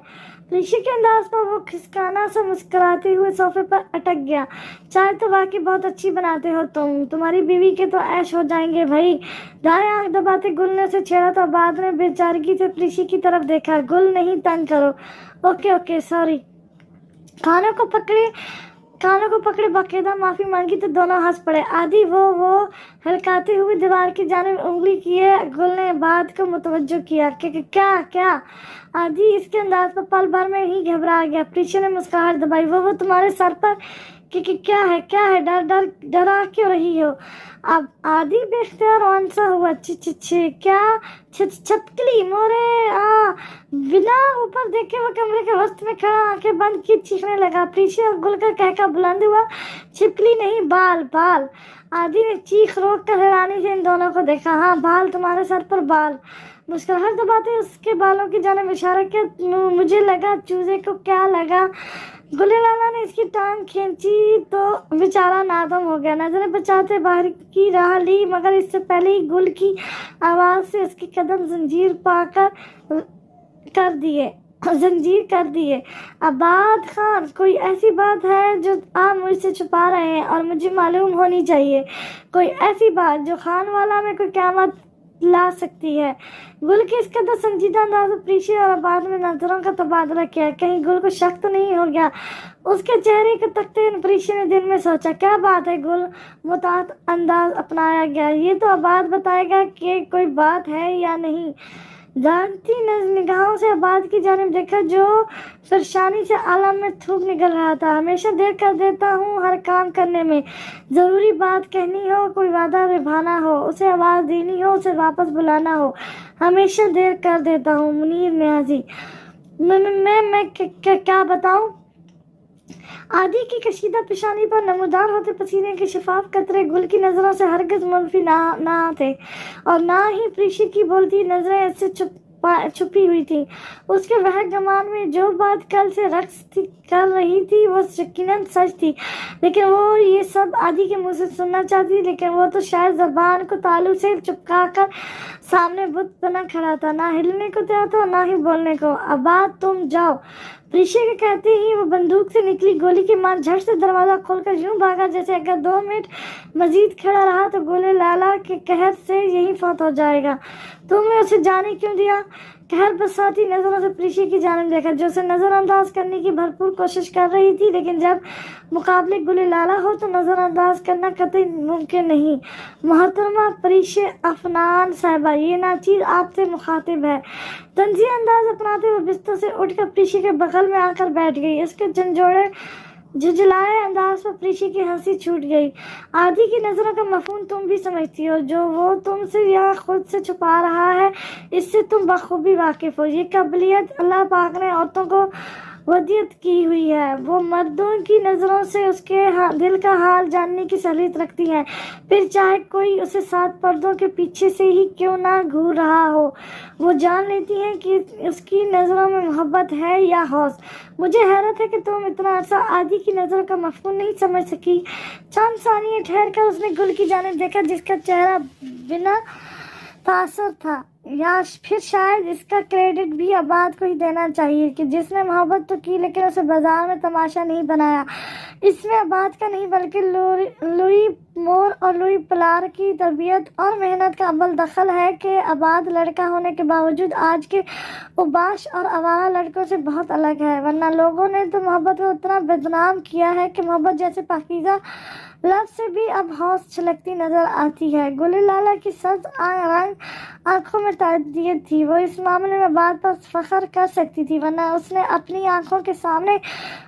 پریشی کے انداز پر وہ کھسکانا سا مسکراتے ہوئے صوفے پر اٹک گیا۔ چائے تو واقعی بہت اچھی بناتے ہو تمہاری بیوی کے تو عیش ہو جائیں گے بھائی۔ دائیں آنکھ دباتے گل نے اسے چھیڑا تو بعد میں بے چارگی سے پریشی کی طرف دیکھا۔ گل نہیں تنگ کرو۔ Okay sorry. کانوں کو پکڑے باقاعدہ معافی مانگی تو دونوں ہنس پڑے۔ آدھی وہ ہلکاتے ہوئے دیوار کی جانب انگلی کیے گل نے عباد کو متوجہ کیا۔ کیا؟ آدھی اس کے انداز پر پل بھر میں ہی گھبرا گیا۔ پریشی نے مسکراہٹ دبائی۔ وہ تمہارے سر پر کیا ہے؟ ڈرا کیوں رہی ہو؟ اب آدھی بے اختیار آنسا ہوا۔ کیا چھپکلی مورے بنا اوپر دیکھے وہ کمرے کے وسط میں کھڑا آنکھیں بند کی چیخنے لگا۔ پریشی اور گل کا کہکا بلند ہوا۔ چھپکلی نہیں، بال۔ آدھی نے چیخ روک کر حیرانی سے ان دونوں کو دیکھا۔ ہاں بال، تمہارے سر پر بال۔ مسکراہٹ دباتے اس کے بالوں کی جانب اشارہ کیا۔ مجھے لگا چوزے کو کیا لگا؟ گلے لالا نے اس کی ٹانگ کھینچی تو بیچارہ نادم ہو گیا۔ نظریں بچاتے باہر کی راہ لی مگر اس سے پہلے ہی گل کی آواز سے اس کے قدم زنجیر کر دیے۔ عباد خان، کوئی ایسی بات ہے جو آپ مجھ سے چھپا رہے ہیں اور مجھے معلوم ہونی چاہیے؟ کوئی ایسی بات جو خان والا میں کوئی قیامت لا سکتی ہے؟ گل کے اس قدر سنجیدہ انداز میں پریشی اور عباد نے نظروں کا تبادلہ کیا۔ کہیں گل کو شک تو نہیں ہو گیا؟ اس کے چہرے کو تکتے پریشی نے دل میں سوچا۔ کیا بات ہے؟ گل محتاط انداز اپنایا گیا۔ یہ تو عباد بتائے گا کہ کوئی بات ہے یا نہیں۔ جانتی نگاہوں سے عباد کی جانب دیکھا جو پریشانی سے عالم میں تھوک نکل رہا تھا۔ ہمیشہ دیر کر دیتا ہوں ہر کام کرنے میں۔ ضروری بات کہنی ہو، کوئی وعدہ نبھانا ہو، اسے آواز دینی ہو، اسے واپس بلانا ہو، ہمیشہ دیر کر دیتا ہوں۔ منیر نیازی۔ میں کیا بتاؤں؟ आदि की कशीदा पेशानी पर नमूदार होते पसीने के शफाफ कतरे गुल की नजरों से हरगिज मुल्फी ना थे, और ना ही प्रीशी की बोलती नजरें ऐसे छुपी हुई थी। उसके वह गमान में जो बात कल से रक्स कर रही थी वो यकीनन सच थी, लेकिन वो ये सब आदि के मुंह से सुनना चाहती, लेकिन वो तो शायद जबान को तालू से चिपका कर सामने बुत बना खड़ा था, ना हिलने को तैयार था ना ही बोलने को। अब तुम जाओ। प्रीशा के कहते ही वो बंदूक से निकली गोली के मार झट से दरवाजा खोलकर यूं भागा जैसे अगर 2 मिनट मजीद खड़ा रहा तो गोले लाला के कहर से यही फौत हो जाएगा। तुमने उसे जाने क्यों दिया? कहर बरसाती नजरों से प्रीशा की जानिब देखा, जो उसे नजरअंदाज करने की भरपूर कोशिश कर रही थी, लेकिन जब मुकाबले गुले लाला हो तो नजरअंदाज करना कतई मुमकिन नहीं। मोहतरमा प्रीशा अफनान साहिबा, ये नाचीज आपसे मुखातिब है। तंजीह अंदाज अपनाते हुए बिस्तर से उठकर प्रीशा के बगल में आकर बैठ गई। उसके झंझोड़े झुझलाए अंदाज पर प्रीशा की हंसी छूट गई। आदि की नजरों का मफहूम तुम भी समझती हो, जो वो तुमसे या खुद से छुपा रहा है इससे तुम बखूबी वाकिफ हो। ये काबिलियत अल्लाह पाक ने औरतों को वदियत की हुई है। वो मर्दों की नज़रों से उसके दिल का हाल जानने की सलीत रखती है, फिर चाहे कोई उसे 7 पर्दों के पीछे से ही क्यों ना घूर रहा हो। वो जान लेती है कि उसकी नज़रों में मोहब्बत है या हौस। मुझे हैरत है कि तुम इतना अर्सा आदि की नज़र का मफहूम नहीं समझ सकी। चंद सानिये ठहर कर उसने गुल की जानिब देखा, जिसका चेहरा बिना तासर था, या फिर शायद इसका क्रेडिट भी आबाद को ही देना चाहिए कि जिसने मोहब्बत तो की लेकिन उसे बाजार में तमाशा नहीं बनाया। इसमें आबाद का नहीं बल्कि लुई मोर और लुई पलार की तरबियत और मेहनत का अव्वल दखल है कि आबाद लड़का होने के बावजूद आज के उबाश और आवारा लड़कों से बहुत अलग है, वरना लोगों ने तो मोहब्बत को उतना बदनाम किया है कि मोहब्बत जैसे पाकीज़ा लफ्ज़ से भी अब हौस छलकती नजर आती है। गुले लाला की सब्ज रंग आंखों में ताज्जुब थी। वो इस मामले में बात पर फख्र कर सकती थी, वरना उसने अपनी आंखों के सामने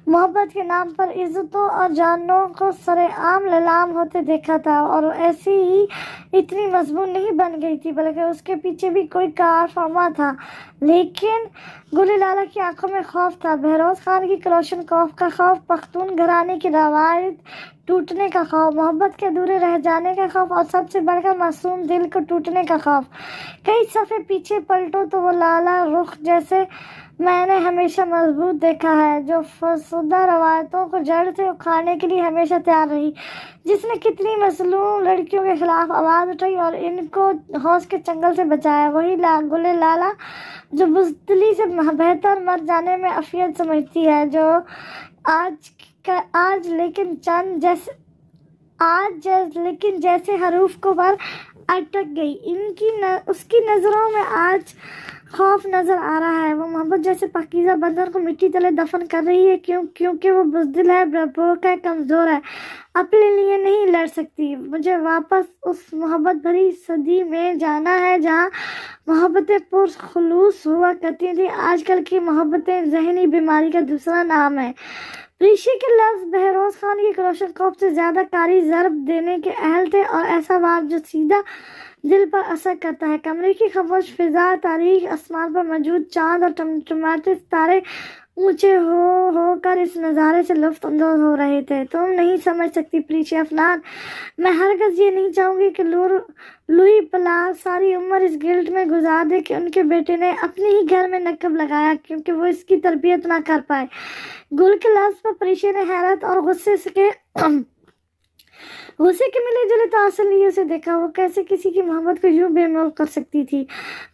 मोहब्बत के नाम पर इज्जतों और जानों को सरेआम नीलाम होते देखा था, और ऐसी ही इतनी मजबूर नहीं बन गई थी, बल्कि उसके पीछे भी कोई कारफरमा था। लेकिन गुले लाला की आंखों में खौफ था, बहरोज खान की क्रोशन खौफ का खौफ, पख्तून घराने की रवायत टूटने का खौफ, मोहब्बत के अधूरे रह जाने का खौफ, और सबसे बढ़कर मासूम दिल को टूटने का खौफ। कई सफ़े पीछे पलटो तो वो लाला रुख जैसे मैंने हमेशा मजबूत देखा है, जो फसुदा रवायतों को जड़ से उखाड़ने के लिए हमेशा तैयार रही, जिसने कितनी मसलूम लड़कियों के खिलाफ आवाज़ उठाई और इनको हौस के चंगल से बचाया। वही गुले लाला जो बुज़दिली से बेहतर मर जाने में अफियत समझती है, जो आज लेकिन जैसे हरूफ को पर अटक गई। उसकी नज़रों में आज खौफ नजर आ रहा है। वो मोहब्बत जैसे पाकीज़ा बंदर को मिट्टी तले दफन कर रही है, क्योंकि वो बुज़दिल है, डरपोक है, कमज़ोर है, अपने लिए नहीं लड़ सकती। मुझे वापस उस मोहब्बत भरी सदी में जाना है जहाँ मोहब्बतें पुरखुलूस हुआ करती थी। आजकल की मोहब्बतें ज़हनी बीमारी का दूसरा नाम है। ऋषि के लफ्ज़ बहरोज खान की क्रोशन खौफ से ज्यादा कारी ज़र्ब देने के अहल थे, और ऐसा वार जो सीधा दिल पर असर करता है। कमरे की खामोश फिजा, तारीख, आसमान पर मौजूद चांद और टमटमाते सितारे ऊंचे हो कर इस नज़ारे से लुत्फ़ अंदोज़ हो रहे थे। तुम नहीं समझ सकती प्रीशा अफनान, मैं हरगिज़ ये नहीं चाहूँगी कि लुई पलार सारी उम्र इस गिल्ट में गुजार दे कि उनके बेटे ने अपने ही घर में नकब लगाया, क्योंकि वो इसकी तरबियत ना कर पाए। गुल के लफ्ज़ पर प्रीशा ने हैरत और गुस्से के मिले जुले तासुर लिए उसे देखा। वो कैसे किसी की मोहब्बत को यूं बेमौल कर सकती थी।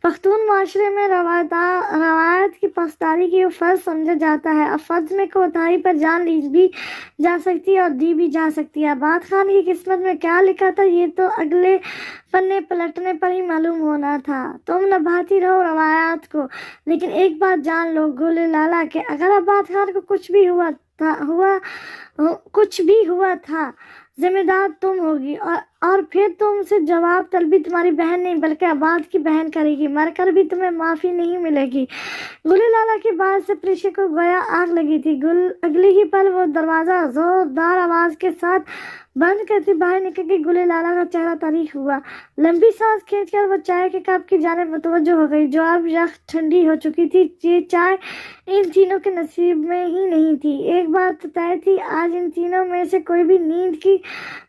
पख्तून माशरे में रवायत की पासदारी की फ़र्ज समझा जाता है। अब फ़र्ज में कोताही पर जान ली भी जा सकती है और दी भी जा सकती है। आबाद खान की किस्मत में क्या लिखा था ये तो अगले पन्ने पलटने पर ही मालूम होना था। तुम नभाती रहो रवायत को, लेकिन एक बात जान लो गुले लाला के अगर आबाद खान को कुछ भी हुआ था ذمہ دار تم ہوگی، اور پھر تم سے جواب طلبی تمہاری بہن نہیں بلکہ عباد کی بہن کرے گی، مر کر بھی تمہیں معافی نہیں ملے گی۔ گلی لالا کی بات سے پریشی کو گویا آگ لگی تھی۔ اگلی ہی پل وہ دروازہ زوردار آواز کے ساتھ بند کرتی باہر نکل گئی۔ گلی لالا کا چہرہ تاریک ہوا، لمبی سانس کھینچ کر وہ چائے کے کپ کی جانب متوجہ ہو گئی جو اب یخ ٹھنڈی ہو چکی تھی۔ یہ چائے ان تینوں کے نصیب میں ہی نہیں تھی۔ ایک بات تو طے تھی، آج ان تینوں میں سے کوئی بھی نیند کی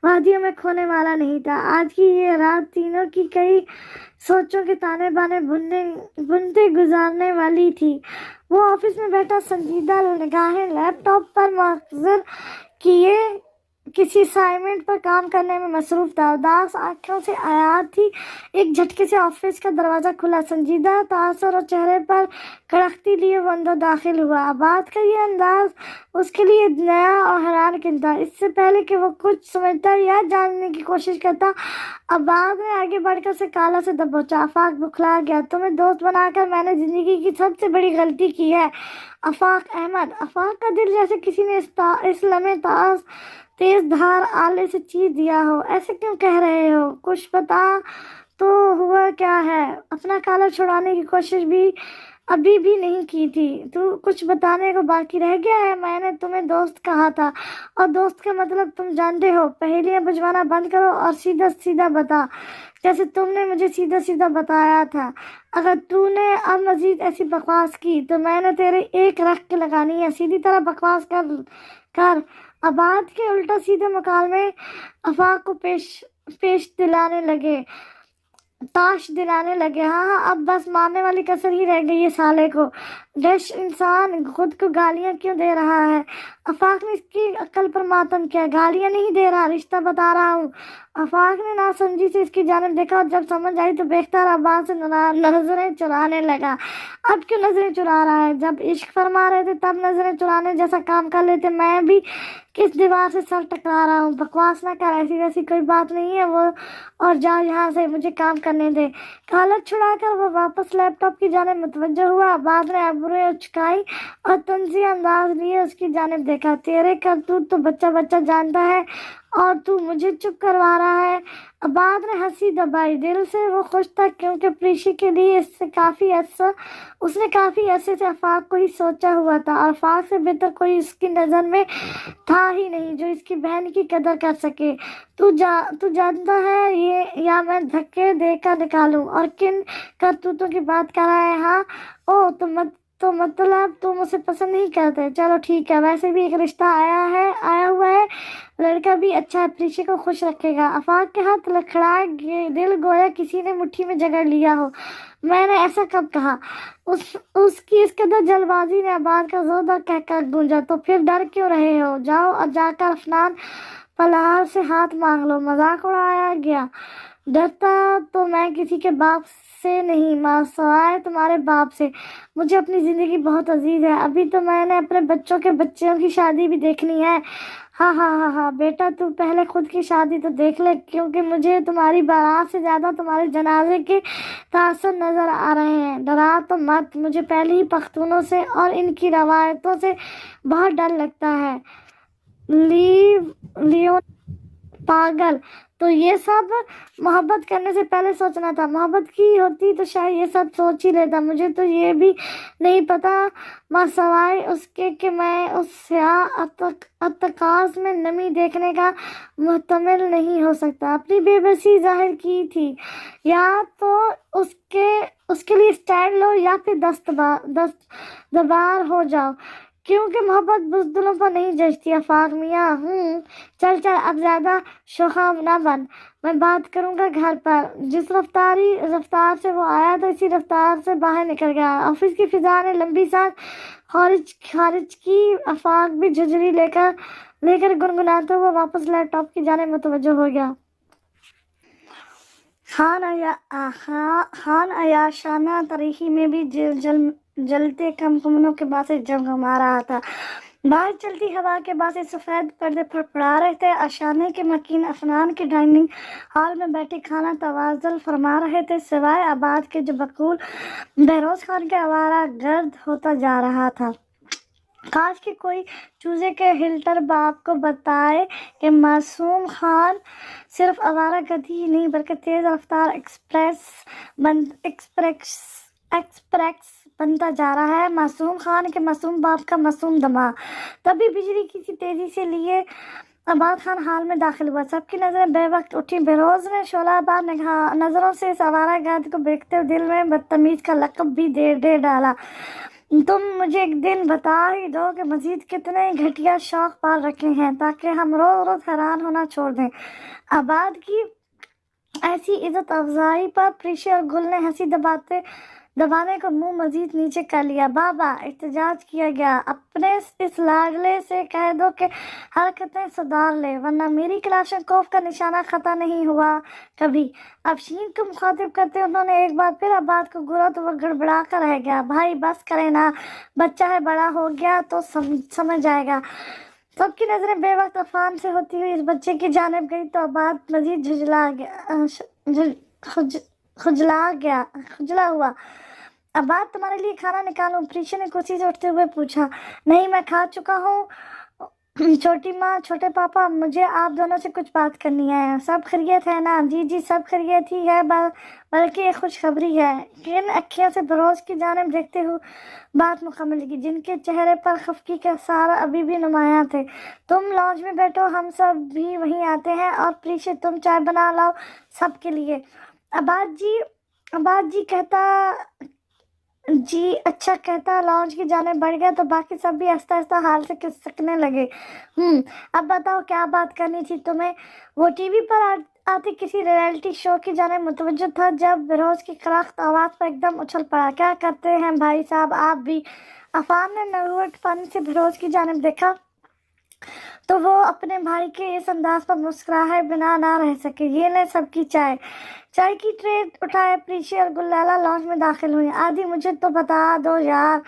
وادیوں میں کھونے والا نہیں تھا۔ آج کی یہ رات تینوں کی کئی سوچوں کے تانے بانے بنتے گزارنے والی تھی۔ وہ آفس میں بیٹھا سنجیدہ نگاہیں لیپ ٹاپ پر مغزر کیے کسی اسائنمنٹ پر کام کرنے میں مصروف تھا۔ اداس آنکھوں سے آیا تھی۔ ایک جھٹکے سے آفس کا دروازہ کھلا۔ سنجیدہ تاثر اور چہرے پر کڑکتی لیے وہ اندر داخل ہوا۔ عباد کا یہ انداز اس کے لیے نیا اور حیران کن تھا۔ اس سے پہلے کہ وہ کچھ سمجھتا یا جاننے کی کوشش کرتا، عباد نے آگے بڑھ کر اسے کالا سے دبوچا۔ آفاق بکھلا گیا۔ تمہیں دوست بنا کر میں نے زندگی کی سب سے بڑی غلطی کی ہے آفاق احمد۔ آفاق کا دل جیسے کسی نے اس لمحے تیز دھار آلے سے چیر دیا ہو۔ ایسے کیوں کہہ رہے ہو؟ کچھ بتا تو ہوا کیا ہے؟ اپنا کالا چھڑانے کی کوشش بھی ابھی بھی نہیں کی تھی۔ تو کچھ بتانے کو باقی رہ گیا ہے؟ میں نے تمہیں دوست کہا تھا، اور دوست کا مطلب تم جانتے ہو۔ پہیلیاں بجوانا بند کرو اور سیدھا سیدھا بتا، جیسے تم نے مجھے سیدھا سیدھا بتایا تھا۔ اگر تو نے اب مزید ایسی بکواس کی تو میں نے تیرے ایک رکھ کے لگانی ہے۔ سیدھی طرح بکواس کر۔ عباد کے الٹا سیدھے مکالمے آفاق کو تاش دلانے لگے۔ ہاں اب بس مارنے والی کسر ہی رہ گئی ہے سالے کو۔ ڈش انسان خود کو گالیاں کیوں دے رہا ہے؟ آفاق نے اس کی عقل پر ماتم کیا۔ گالیاں نہیں دے رہا، رشتہ بتا رہا ہوں۔ آفاق نے ناسمجھی سے اس کی جانب دیکھا اور جب سمجھ آئی تو بےختار عباد سے نظریں چرانے لگا۔ اب کیوں نظریں چرا رہا ہے؟ جب عشق فرما رہے تھے تب نظریں چرانے جیسا کام کر لیتے۔ میں بھی کس دیوار سے سر ٹکرا رہا ہوں؟ بکواس نہ کر، ایسی ویسی کوئی بات نہیں ہے وہ، اور جا یہاں سے، مجھے کام کرنے دے۔ کالر چھڑا کر وہ واپس لیپ ٹاپ کی جانب متوجہ ہوا۔ عباد نے ابرویں اچکائی اور طنزی انداز لیے اس کی جانب دیکھا۔ تیرے کرتوت تو بچہ بچہ جانتا ہے اور تو مجھے چپ کروا رہا ہے۔ عباد نے ہنسی دبائی۔ دل سے وہ خوش تھا کیونکہ پریشی کے لیے اس نے کافی عرصے سے آفاق کو ہی سوچا ہوا تھا، اور آفاق سے بہتر کوئی اس کی نظر میں تھا ہی نہیں جو اس کی بہن کی قدر کر سکے۔ تو جانتا ہے یہ، یا میں دھکے دے کر نکالوں؟ اور کن کرتوتوں کی بات کر رہا ہے؟ ہاں تو مطلب تم اسے پسند نہیں کرتے؟ چلو ٹھیک ہے، ویسے بھی ایک رشتہ آیا ہوا ہے، لڑکا بھی اچھا ہے، پریشی کو خوش رکھے گا۔ آفاق کے ہاتھ لڑکھڑائے، دل گویا کسی نے مٹھی میں جگڑ لیا ہو۔ میں نے ایسا کب کہا؟ اس کی اس قدر جلد بازی نے عباد کا زوردار کہکہ گونجا۔ تو پھر ڈر کیوں رہے ہو؟ جاؤ اور جا کر افنان پلار سے ہاتھ مانگ لو۔ مذاق اڑایا گیا؟ ڈرتا تو میں کسی کے باپ سے نہیں، ماں سوائے تمہارے باپ سے۔ مجھے اپنی زندگی بہت عزیز ہے، ابھی تو میں نے اپنے بچوں کی شادی بھی دیکھنی ہے۔ ہاں بیٹا، تو پہلے خود کی شادی تو دیکھ لے، کیونکہ مجھے تمہاری بارات سے زیادہ تمہارے جنازے کے تاثر نظر آ رہے ہیں۔ ڈرا تو مت، مجھے پہلے ہی پختونوں سے اور ان کی روایتوں سے بہت ڈر لگتا ہے۔ لیون پاگل، تو یہ سب محبت کرنے سے پہلے سوچنا تھا۔ محبت کی ہوتی تو شاید یہ سب سوچ ہی لیتا۔ مجھے تو یہ بھی نہیں پتا، ماں سوائے اس کے کہ میں اس سیاہ اتکاس میں نمی دیکھنے کا محتمل نہیں ہو سکتا۔ اپنی بے بسی ظاہر کی تھی۔ یا تو اس کے لیے اسٹینڈ لو یا پھر دستبار ہو جاؤ، کیونکہ محبت بزدلوں پر نہیں جچتی۔ آفاق میاں، چل اب زیادہ شوخا نہ بن، میں بات کروں گا گھر پر۔ جس رفتار سے وہ آیا تھا اسی رفتار سے باہر نکل گیا۔ آفس کی فضا نے لمبی سانس خارج کی۔ آفاق بھی جھجری لے کر گنگناتا ہوا واپس لیپ ٹاپ کی جانب متوجہ ہو گیا۔ خان عیاشانہ طریقے میں بھی جلتے کمکمنوں کے باعث جمگما رہا تھا۔ باہر چلتی ہوا کے باعث سفید پردے پھڑپڑا رہے تھے۔ آشانے کے مکین افنان کے ڈائننگ ہال میں بیٹھے کھانا تواضل فرما رہے تھے، سوائے عباد کے جو بقول بہروز خان کے آوارہ گرد ہوتا جا رہا تھا۔ کاش کہ کوئی چوزے کے ہلٹر باپ کو بتائے کہ معصوم خان صرف آوارہ گدی ہی نہیں بلکہ تیز رفتار ایکسپریس بنتا جا رہا ہے۔ معصوم خان کے معصوم باپ کا معصوم دماغ۔ تبھی بجلی کی تیزی سے لیے آباد خان حال میں داخل ہوا۔ سب کی نظریں بے وقت اٹھی۔ بہروز نے شعلہ بار نظروں سے اس آوارہ گرد کو دیکھتے ہوئے دل میں بدتمیز کا لقب بھی دے ڈالا۔ تم مجھے ایک دن بتا ہی دو کہ مزید کتنے گھٹیا شوق پال رکھے ہیں تاکہ ہم روز روز حیران ہونا چھوڑ دیں۔ آباد کی ایسی عزت افزائی پر پریشی اور گل نے ہنسی دبانے کو منہ مزید نیچے کر لیا۔ بابا، احتجاج کیا گیا، اپنے اس لاڈلے سے کہہ دو کہ حرکتیں سدھار لے ورنہ میری کلاشنکوف کا نشانہ خطا نہیں ہوا کبھی۔ افشین کو مخاطب کرتے انہوں نے ایک بار پھر آباد کو گھورا تو وہ گڑبڑا کر رہ گیا۔ بھائی بس کرے نا، بچہ ہے، بڑا ہو گیا تو سمجھ جائے گا۔ سب کی نظریں بے وقت عفان سے ہوتی ہوئی اس بچے کی جانب گئی تو آباد مزید کھجلا ہوا۔ آباد، تمہارے لیے کھانا نکالوں؟ پریشی نے کرسی سے اٹھتے ہوئے پوچھا۔ نہیں، میں کھا چکا ہوں چھوٹی ماں، چھوٹے پاپا، مجھے آپ دونوں سے کچھ بات کرنی ہے۔ سب خیریت ہے نا؟ جی سب خیریت ہی ہے، بلکہ ایک خوشخبری ہے۔ کن اکھیوں سے بہروز کی جانب دیکھتے ہوئے بات مکمل کی، جن کے چہرے پر خفگی کا سارا ابھی بھی نمایاں تھے۔ تم لاؤنج میں بیٹھو، ہم سب بھی وہیں آتے ہیں، اور پریشی تم چائے بنا لاؤ سب کے لیے۔ آباد جی اچھا کہتا لاؤنج کی جانب بڑھ گیا تو باقی سب بھی آہستہ آہستہ حال سے کھسکنے لگے۔ اب بتاؤ کیا بات کرنی تھی تمہیں؟ وہ ٹی وی پر آتے کسی ریئلٹی شو کی جانب متوجہ تھا جب بہروز کی کڑک آواز پر ایک دم اچھل پڑا۔ کیا کرتے ہیں بھائی صاحب آپ بھی؟ عفان نے نروٹ پن سے بہروز کی جانب دیکھا تو وہ اپنے بھائی کے اس انداز پر مسکرائے بنا نہ رہ سکے۔ یہ لیں سب کی چائے۔ چائے کی ٹرے اٹھائے پریشی اور گلالہ لاؤنج میں داخل ہوئی۔ آدھی مجھے تو بتا دو یار۔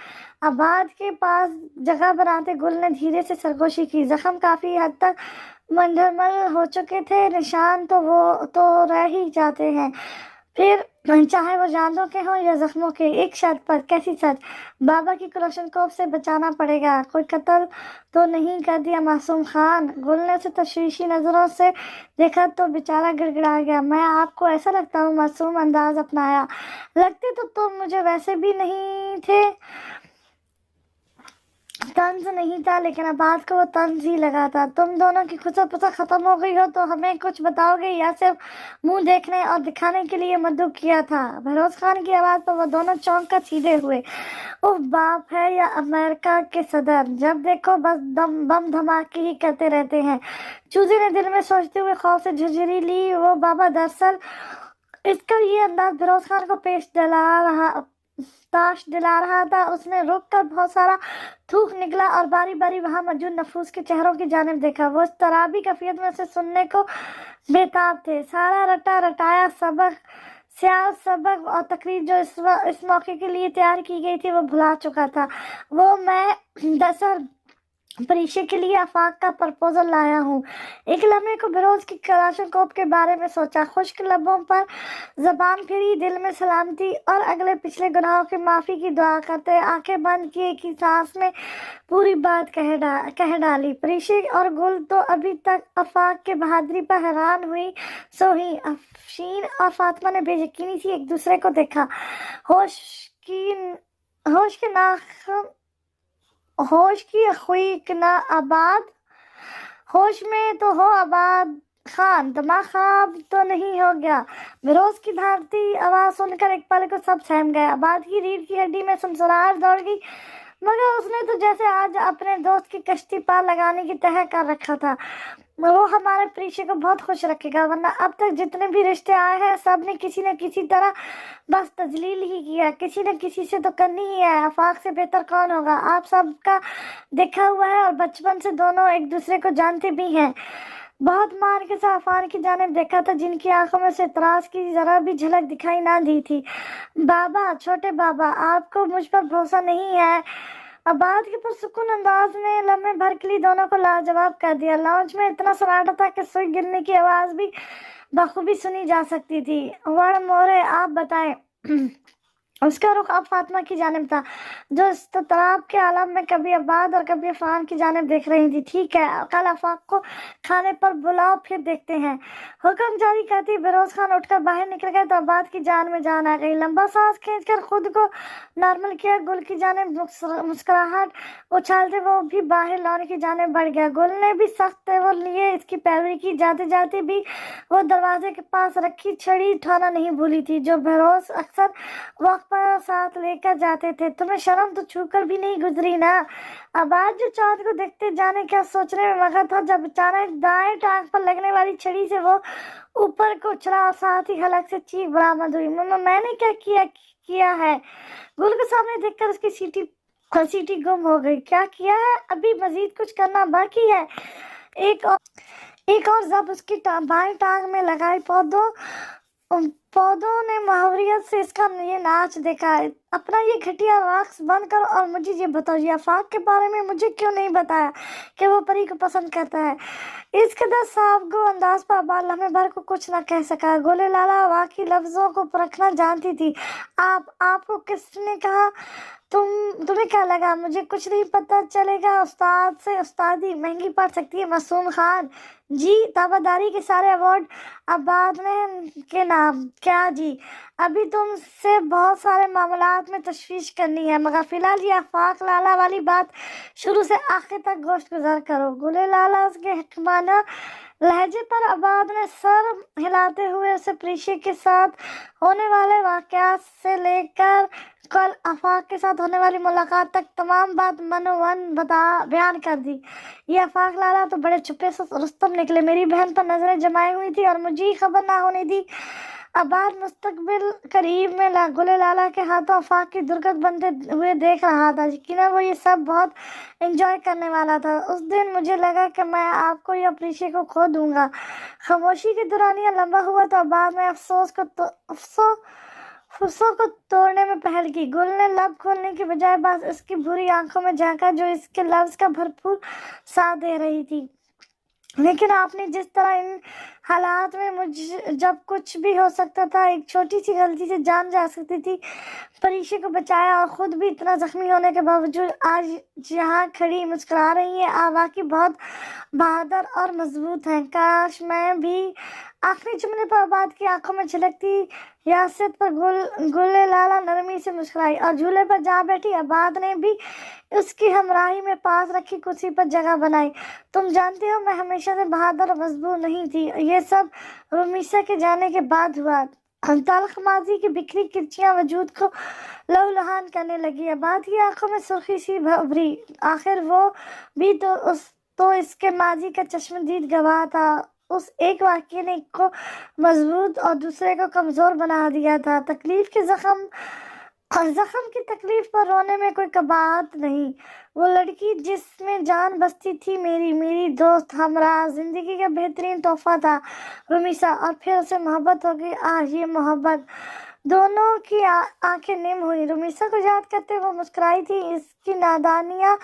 آباد کے پاس جگہ بناتے گل نے دھیرے سے سرگوشی کی۔ زخم کافی حد تک منجمد ہو چکے تھے، نشان تو رہ ہی جاتے ہیں، پھر چاہے وہ جاندوں کے ہوں یا زخموں کے۔ ایک شرط پر۔ کیسی شرط؟ بابا کی کلاشنکوف سے بچانا پڑے گا۔ کوئی قتل تو نہیں کر دیا معصوم خان؟ گل نے اسے تشویشی نظروں سے دیکھا تو بیچارہ گڑ گڑا گیا۔ میں آپ کو ایسا لگتا ہوں؟ معصوم انداز اپنایا۔ لگتے تو تم مجھے ویسے بھی نہیں تھے۔ طنز نہیں تھا، لیکن آباد کو وہ طنز ہی لگا تھا۔ تم دونوں کی خسر پسر ختم ہو گئی ہو تو ہمیں کچھ بتاؤ گے یا صرف منہ دیکھنے اور دکھانے کے لیے مدعو کیا تھا؟ بہروز خان کی آواز پر وہ دونوں چونک کر سیدھے ہوئے۔ اوہ، باپ ہے یا امریکہ کے صدر، جب دیکھو بس بم دھماکے ہی کرتے رہتے ہیں۔ چوزے نے دل میں سوچتے ہوئے خوف سے جھرجھری لی۔ وہ بابا، دراصل اس کا یہ انداز بہروز خان کو تاش دلا رہا تھا۔ اس نے رک کر بہت سارا تھوک نکلا اور باری باری وہاں موجود نفوس کے چہروں کی جانب دیکھا۔ وہ اضطرابی کیفیت میں اسے سننے کو بےتاب تھے۔ سارا رٹا رٹایا سبق اور تقریر جو اس موقع کے لیے تیار کی گئی تھی وہ بھلا چکا تھا۔ میں دراصل پریشی کے لیے آفاق کا پرپوزل لایا ہوں۔ ایک لمحے کو بہروز کی کلاشنکوف کے بارے میں سوچا، خشک لبوں پر زبان پھری، دل میں سلامتی اور اگلے پچھلے گناہوں کی معافی کی دعا کرتے آنکھیں بند کی ایک ہی سانس میں پوری بات کہہ ڈالی۔ پریشی اور گل تو ابھی تک آفاق کے بہادری پر حیران ہوئی سوئی۔ افشین اور فاطمہ نے بے یقینی سے ایک دوسرے کو دیکھا۔ ہوش کی خویک نہ آباد؟ ہوش میں تو ہو آباد خان، دماغ خراب تو نہیں ہو گیا؟ بہروز کی دھاڑتی آواز سن کر ایک پل کو سب سہم گئے۔ آباد کی ریڑھ کی ہڈی میں سنسناہٹ دوڑ گئی، مگر اس نے تو جیسے آج اپنے دوست کی کشتی پار لگانے کی تہیہ کر رکھا تھا۔ وہ ہمارے پریشی کو بہت خوش رکھے گا، ورنہ اب تک جتنے بھی رشتے آئے ہیں سب نے کسی نہ کسی طرح بس تذلیل ہی کیا، کسی نہ کسی سے تو کرنی ہی ہے۔ آفاق سے بہتر کون ہوگا؟ آپ سب کا دیکھا ہوا ہے اور بچپن سے دونوں ایک دوسرے کو جانتے بھی ہیں۔ بہت مان کے ساتھ عفان کی جانب دیکھا تھا، جن کی آنکھوں میں سے اعتراض کی ذرا بھی جھلک دکھائی نہ دی تھی۔ بابا، چھوٹے بابا، آپ کو مجھ پر بھروسہ نہیں ہے؟ آباد کے پرسکون انداز نے لمحے بھر کے لیے دونوں کو لاجواب کر دیا۔ لاؤنج میں اتنا سناٹا تھا کہ سوئی گرنے کی آواز بھی بخوبی سنی جا سکتی تھی۔ وڑ مورے، آپ بتائیں۔ اس کا رخ اب فاطمہ کی جانب تھا، جو اضطراب کے عالم میں کبھی عباد اور کبھی عفان کی جانب دیکھ رہی تھی۔ ٹھیک ہے، کل آفاق کو کھانے پر بلاؤ، پھر دیکھتے ہیں۔ حکم جاری کرتی بروز خان اٹھ کر باہر نکل گئے تو عباد کی جان میں جان آ گئی۔ لمبا سانس کھینچ کر خود کو نارمل کیا، گل کی جانب مسکراہٹ اچھالتے وہ بھی باہر لانے کی جانب بڑھ گیا۔ گل نے بھی سخت تیور لیے اس کی پیروی کی، جاتے جاتے بھی وہ دروازے کے پاس رکھی چھڑی اٹھانا نہیں بھولی تھی، جو بہروز اکثر وقت پر ساتھ لے کر جاتے تھے۔ تمہیں شرم تو چھو کر بھی نہیں گزری نا؟ عباد جو چاند کو دیکھتے جانے کیا سوچنے میں مگن تھا، جب اچانک دائیں ٹانگ پر لگنے والی چھڑی سے وہ اوپر کو اچھلا اور ساتھ ہی حلق سے چیخ برآمد ہوئی، مما میں نے کیا کیا ہے؟ گل کو سامنے دیکھ کر اس کی سیٹی گم ہو گئی۔ کیا کیا ہے؟ ابھی مزید کچھ کرنا باقی ہے۔ ایک اور ضرب اس کی بائیں ٹانگ میں لگائی۔ پودوں نے محاوریت سے اس کا یہ ناچ دیکھا ہے۔ اپنا یہ گھٹیا رقص بند کرو اور مجھے یہ بتاؤ، یہ آفاق کے بارے میں مجھے کیوں نہیں بتایا کہ وہ پری کو پسند کرتا ہے؟ اس قدر صاف گو انداز پر عباد لمحے بھر کو کچھ نہ کہہ سکا۔ گل لالہ واقعی لفظوں کو پرکھنا جانتی تھی۔ آپ کو کس نے کہا؟ تمہیں کیا لگا مجھے کچھ نہیں پتہ چلے گا؟ استاد سے استادی مہنگی پڑ سکتی ہے معصوم خان جی۔ تابعداری کے سارے ایوارڈ عباد کے نام۔ کیا جی؟ ابھی تم سے بہت سارے معاملات میں تشویش کرنی ہے، مگر فی الحال یہ آفاق لالہ والی بات شروع سے آخر تک گوشت گزار کرو۔ گل لالہ کے حکمانہ لہجے پر عباد نے سر ہلاتے ہوئے اسے پریشے کے ساتھ ہونے والے واقعات سے لے کر کل آفاق کے ساتھ ہونے والی ملاقات تک تمام بات منوون بیان کر دی۔ یہ آفاق لالہ تو بڑے چھپے سے رستم نکلے، میری بہن پر نظریں جمائے ہوئی تھی اور مجھے ہی خبر نہ ہونے دی۔ عباد مستقبل قریب میں گل لالہ کے ہاتھوں آفاق کی درگت بنتے ہوئے دیکھ رہا تھا۔ یقیناً وہ یہ سب بہت انجوائے کرنے والا تھا۔ اس دن مجھے لگا کہ میں آپ کو یا پریشے کو کھو دوں گا۔ خاموشی کے دورانیہ لمبا ہوا تو عباد نے افسوں کو توڑنے میں پہل کی۔ گل نے لب کھولنے کی بجائے بس اس کی بھوری آنکھوں میں جھانکا، جو اس کے لفظ کا بھرپور ساتھ دے رہی تھی۔ لیکن آپ نے جس طرح ان حالات میں جب کچھ بھی ہو سکتا تھا، ایک چھوٹی سی غلطی سے جان جا سکتی تھی، پریشے کو بچایا، اور خود بھی اتنا زخمی ہونے کے باوجود آج یہاں کھڑی مسکرا رہی ہیں، آپ واقعی بہت بہادر اور مضبوط ہیں۔ کاش میں بھی۔ آخری جملے پر عباد کی آنکھوں میں چھلکتی یاست پر گل لالہ نرمی سے مسکرائی اور جھولے پر جا بیٹھی۔ عباد نے بھی اس کی ہمراہی میں پاس رکھی کرسی پر جگہ بنائی۔ تم جانتی ہو میں ہمیشہ سے بہادر اور مضبوط نہیں تھی، یہ سب رمیسا کے جانے کے بعد ہوا۔ تلخ ماضی کی بکھری کرچیاں وجود کو لہولہان کرنے لگی۔ عباد کی آنکھوں میں سرخی سی ابھری۔ آخر وہ بھی تو اس کے ماضی کا چشمدید گواہ تھا۔ اس ایک واقعے نے ایک کو مضبوط اور دوسرے کو کمزور بنا دیا تھا۔ زخم کی تکلیف پر رونے میں کوئی قباحت نہیں۔ وہ لڑکی جس میں جان بستی تھی میری دوست، ہمراہ، زندگی کا بہترین تحفہ تھا رمیسا، اور پھر اسے محبت ہو گئی۔ یہ محبت! دونوں کی آنکھیں نم ہوئی۔ رمیسا کو یاد کرتے وہ مسکرائی تھی۔ اس کی نادانیاں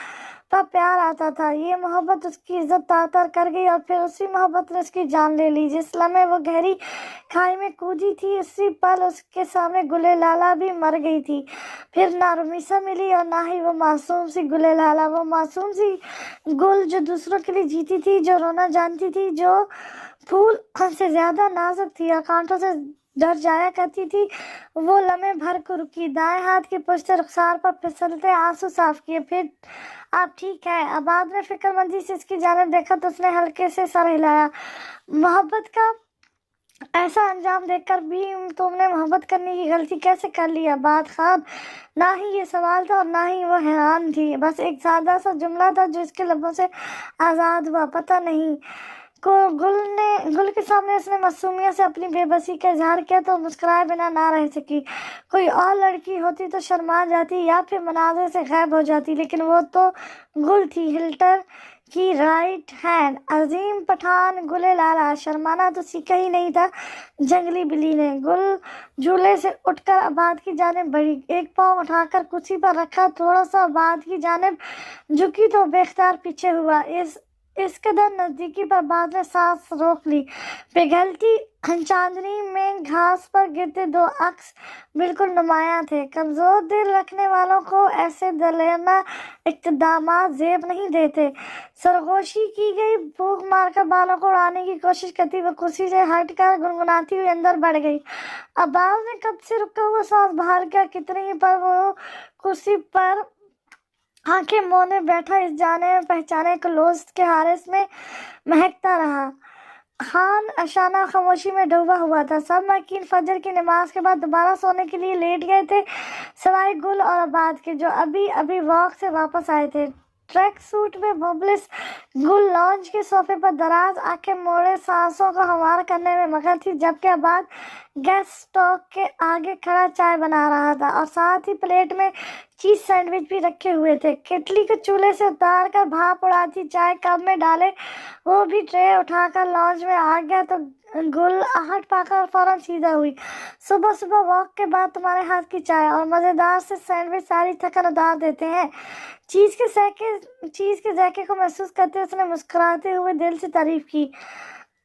پر پیار آتا تھا۔ یہ محبت اس کی عزت تعطر کر گئی اور پھر اسی محبت نے اس کی جان لے لی۔ جس لمحے وہ گہری کھائی میں کودی تھی، اسی پل اس کے سامنے گل لالہ بھی مر گئی تھی۔ پھر نہ رمیسا ملی اور نہ ہی وہ معصوم سی گل لالہ، وہ معصوم سی گل جو دوسروں کے لیے جیتی تھی، جو رونا جانتی تھی، جو پھول سے زیادہ نازک تھی اور کانٹوں سے ڈر جایا کرتی تھی۔ وہ لمحے بھر کو رکی، دائیں ہاتھ کی پشت رخسار پر پھسلتے آنسو صاف کیے۔ پھر آپ ٹھیک ہے؟ عباد نے فکر مندی سے اس کی جانب دیکھا تو اس نے ہلکے سے سر ہلایا۔ محبت کا ایسا انجام دیکھ کر بھی تم نے محبت کرنے کی غلطی کیسے کر لی عباد خان؟ نہ ہی یہ سوال تھا اور نہ ہی وہ حیران تھی، بس ایک سادہ سا جملہ تھا جو اس کے لبوں سے آزاد ہوا۔ پتہ نہیں۔ گل کے سامنے اس نے معصومیت سے اپنی بے بسی کا اظہار کیا تو مسکرائے بنا نہ رہ سکی۔ کوئی اور لڑکی ہوتی تو شرما جاتی یا پھر مناظر سے غائب ہو جاتی، لیکن وہ تو گل تھی، ہلٹر کی رائٹ ہینڈ، عظیم پٹھان گل لالہ۔ شرمانا تو سیکھا ہی نہیں تھا جنگلی بلی نے۔ گل جھولے سے اٹھ کر عباد کی جانب بڑھی، ایک پاؤں اٹھا کر کرسی پر رکھا، تھوڑا سا عباد کی جانب جھکی تو بے اختیار پیچھے ہوا۔ इस कदर नजदीकी पर बाद में सांस रोक ली। पिघलती चांदनी में घास पर गिरते दो अक्स बिल्कुल नुमायां थे। कमजोर दिल रखने वालों को ऐसे दलेरना इक़्तिदामात ज़ेब नहीं देते। सरगोशी की गई, भूख मारकर बालों को उड़ाने की कोशिश करती वो कुर्सी से हटकर गुनगुनाती हुई अंदर बढ़ गई। अब्बास ने कब से रुका हुआ सांस बाहर किया, कितनी ही पर वो कुर्सी पर आंखें मोने बैठा, इस जाने पहचाने क्लोज के हारिस में महकता रहा। खान अशाना खामोशी में डूबा हुआ था। सब मकीन फजर की नमाज के बाद दोबारा सोने के लिए लेट गए थे, सवाए गुल और आबाद के, जो अभी अभी वॉक से वापस आए थे। ट्रैक सूट में मुबलिस गुल लॉन्च के सोफे पर दराज आंखें मोड़े सांसों को हमार करने में मगन थी, जबकि आबाद गैस स्टोव के आगे खड़ा चाय बना रहा था और साथ ही प्लेट में चीज सैंडविच भी रखे हुए थे। केटली को चूल्हे से उतार कर भाप उड़ाती चाय कप में डाले वो भी ट्रे उठाकर लॉन्च में आ गया तो गुल आहट पाकर फौरन सीधा हुई। सुबह सुबह वॉक के बाद तुम्हारे हाथ की चाय और मज़ेदार से सैंडविच सारी थकन उतार देते हैं। चीज़ के ज़ायके को महसूस करते उसने मुस्कुराते हुए दिल से तारीफ की।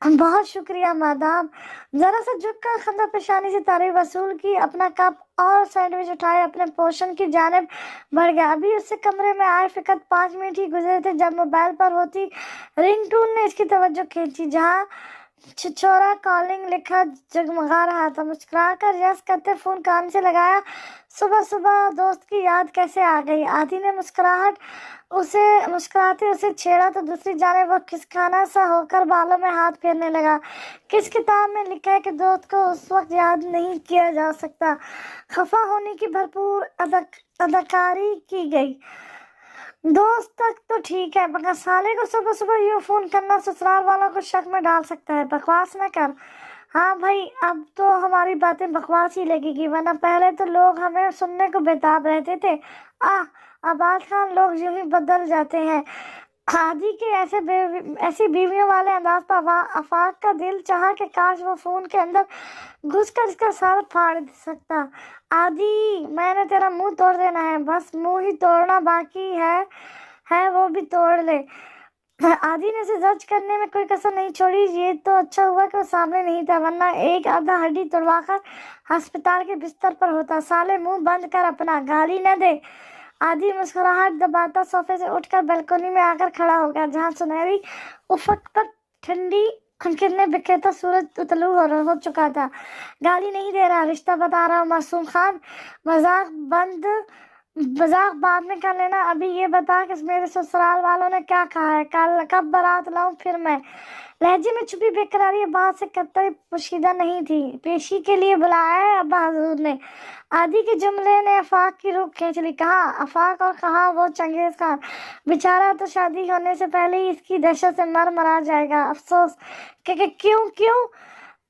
बहुत शुक्रिया मादाम। जरा सा झुककर खंदा पेशानी से तारीफ वसूल की, अपना कप और सैंडविच उठाए अपने पोर्शन की जानिब बढ़ गया। अभी उससे कमरे में आए फिकत 5 मिनट ही गुजरे थे जब मोबाइल पर होती रिंगटोन ने इसकी तवज्जो खींची, जहाँ छिछोरा कॉलिंग लिखा जगमगा रहा था। मुस्कुरा कर यस करते फोन कान से लगाया। सुबह सुबह दोस्त की याद कैसे आ गई। आदि ने मुस्कुराते उसे छेड़ा तो दूसरी जाने वो खिसकाना सा होकर बालों में हाथ फेरने लगा। किस किताब में लिखा है कि दोस्त को उस वक्त याद नहीं किया जा सकता। खफा होने की भरपूर अदाकारी की गई। दोस्त तक तो ठीक है, मगर साले को सुबह सुबह यूँ फोन करना ससुराल वालों को शक में डाल सकता है। बकवास न कर। हाँ भाई, अब तो हमारी बातें बकवास ही लगेगी, वरना पहले तो लोग हमें सुनने को बेताब रहते थे। आबाद खान, लोग यूं ही बदल जाते हैं। आदि के ऐसी बीवियों वाले अंदाज पर आफाक का दिल चाहा कि काश वो फोन के अंदर घुसकर इसका सर फाड़ सकता। आदि, मैंने तेरा मुंह तोड़ देना है, बस मुंह ही तोड़ना बाकी है वो भी तोड़ ले। आदि ने उसे जज करने में कोई कसर नहीं छोड़ी। ये तो अच्छा हुआ कि वो सामने नहीं था, वरना एक आधा हड्डी तोड़वाकर अस्पताल के बिस्तर पर होता। साले, मुंह बंद कर अपना, गाली न दे। आदि मुस्कुराहट दबाता सोफे से उठकर बालकनी में आकर खड़ा हो गया, जहाँ सुनहरी उफक पर ठंडी किरणें बिखेरता सूरज तुतलू हो चुका था। गाली नहीं दे रहा, रिश्ता बता रहा हूँ मासूम खान। मजाक बाद में कर लेना। अभी ये बता कि मेरे ससुराल वालों ने क्या कहा है, कब बारात लाऊं फिर मैं। लहजे में छुपी बेकरारी बात से कतई पोशीदा नहीं थी। पेशी के लिए बुलाया है अब्बा हजूर ने। आदि के जुमले ने आफाक की रूह खींच ली। कहा आफाक और कहा वो चंगेज खान। बेचारा तो शादी होने से पहले ही इसकी दहशत से मरा जाएगा। अफसोस कि क्यों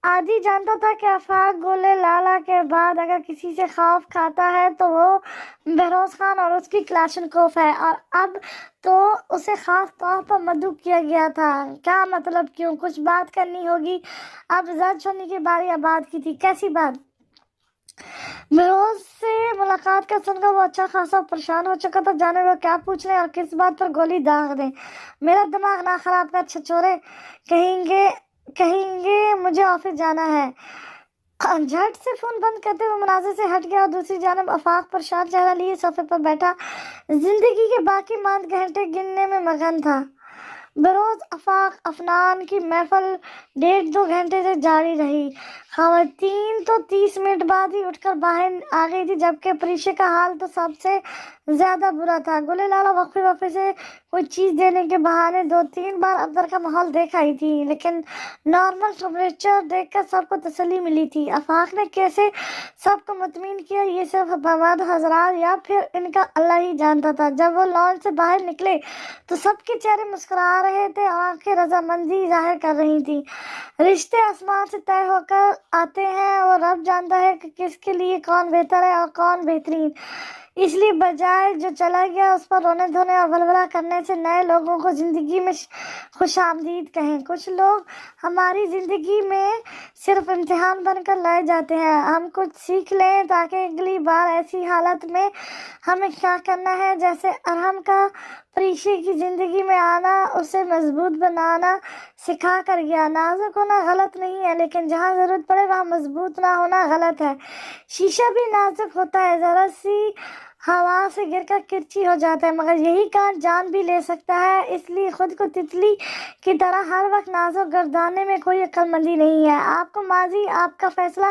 आदि जानता था कि आफाक गोले लाला के बाद अगर किसी से खौफ खाता है तो वो बहरोज खान और उसकी क्लाशनकोफ है, और अब तो उसे खास तौर पर मदऊ किया गया था। क्या मतलब क्यों? कुछ बात करनी होगी। अब जज होने की बारी आबाद की थी। कैसी बात? बहरोज से मुलाकात का सुनकर वो अच्छा खासा परेशान हो चुका था, जाने वो क्या पूछ ले और किस बात पर गोली दाग दे। मेरा दिमाग ना खराब कर छछोरे, कहेंगे मुझे ऑफिस जाना है। झट से फोन बंद करते हुए मुनाजिर से हट गया और दूसरी जानब आफाक परेशान चेहरा लिए सोफे पर बैठा जिंदगी के बाकी मांद घंटे गिनने में मगन था। बरोज आफाक अफनान की महफिल 1.5-2 घंटे से जारी रही। खवातीन तो 30 मिनट बाद ही उठकर बाहर आ गई थी, जबकि परीशे का हाल तो सबसे ज्यादा बुरा था। गुले लाला वक्फे से कोई चीज देने के बहाने 2-3 बार अंदर का माहौल देखा ही थी, लेकिन नॉर्मल टेम्परेचर देखकर सबको तसल्ली मिली थी। आफाक ने कैसे सबको मुतमिन किया, ये सिर्फ बमाद हजरात या फिर इनका अल्लाह ही जानता था। जब वो लॉन्च से बाहर निकले तो सबके चेहरे मुस्कुरा रहे थे और आंखें रजामंदी जाहिर कर रही थी। रिश्ते आसमान से तय होकर आते हैं और रब जानता है कि किसके लिए कौन बेहतर है और कौन बेहतरीन। इसलिए बजाय जो चला गया उस पर रोने धोने और वलवला करने से नए लोगों को जिंदगी में खुशामदीद कहें। कुछ लोग हमारी जिंदगी में सिर्फ इम्तिहान बनकर लाए जाते हैं। हम कुछ सीख लें ताकि अगली बार ऐसी हालत में हमें क्या करना है। जैसे अरहम का परीक्षे की जिंदगी में आना उसे मजबूत बनाना सिखा कर गया। नाजुक होना गलत नहीं है, लेकिन जहाँ जरूरत पड़े वहाँ मजबूत ना होना गलत है। शीशा भी नाजुक होता है, जरा सी हवा से गिरकर किरची हो जाता है, मगर यही कांच जान भी ले सकता है। इसलिए खुद को तितली की तरह हर वक्त नाजुक गर्दाने में कोई अक्लमंदी नहीं है। आपको माजी आपका फैसला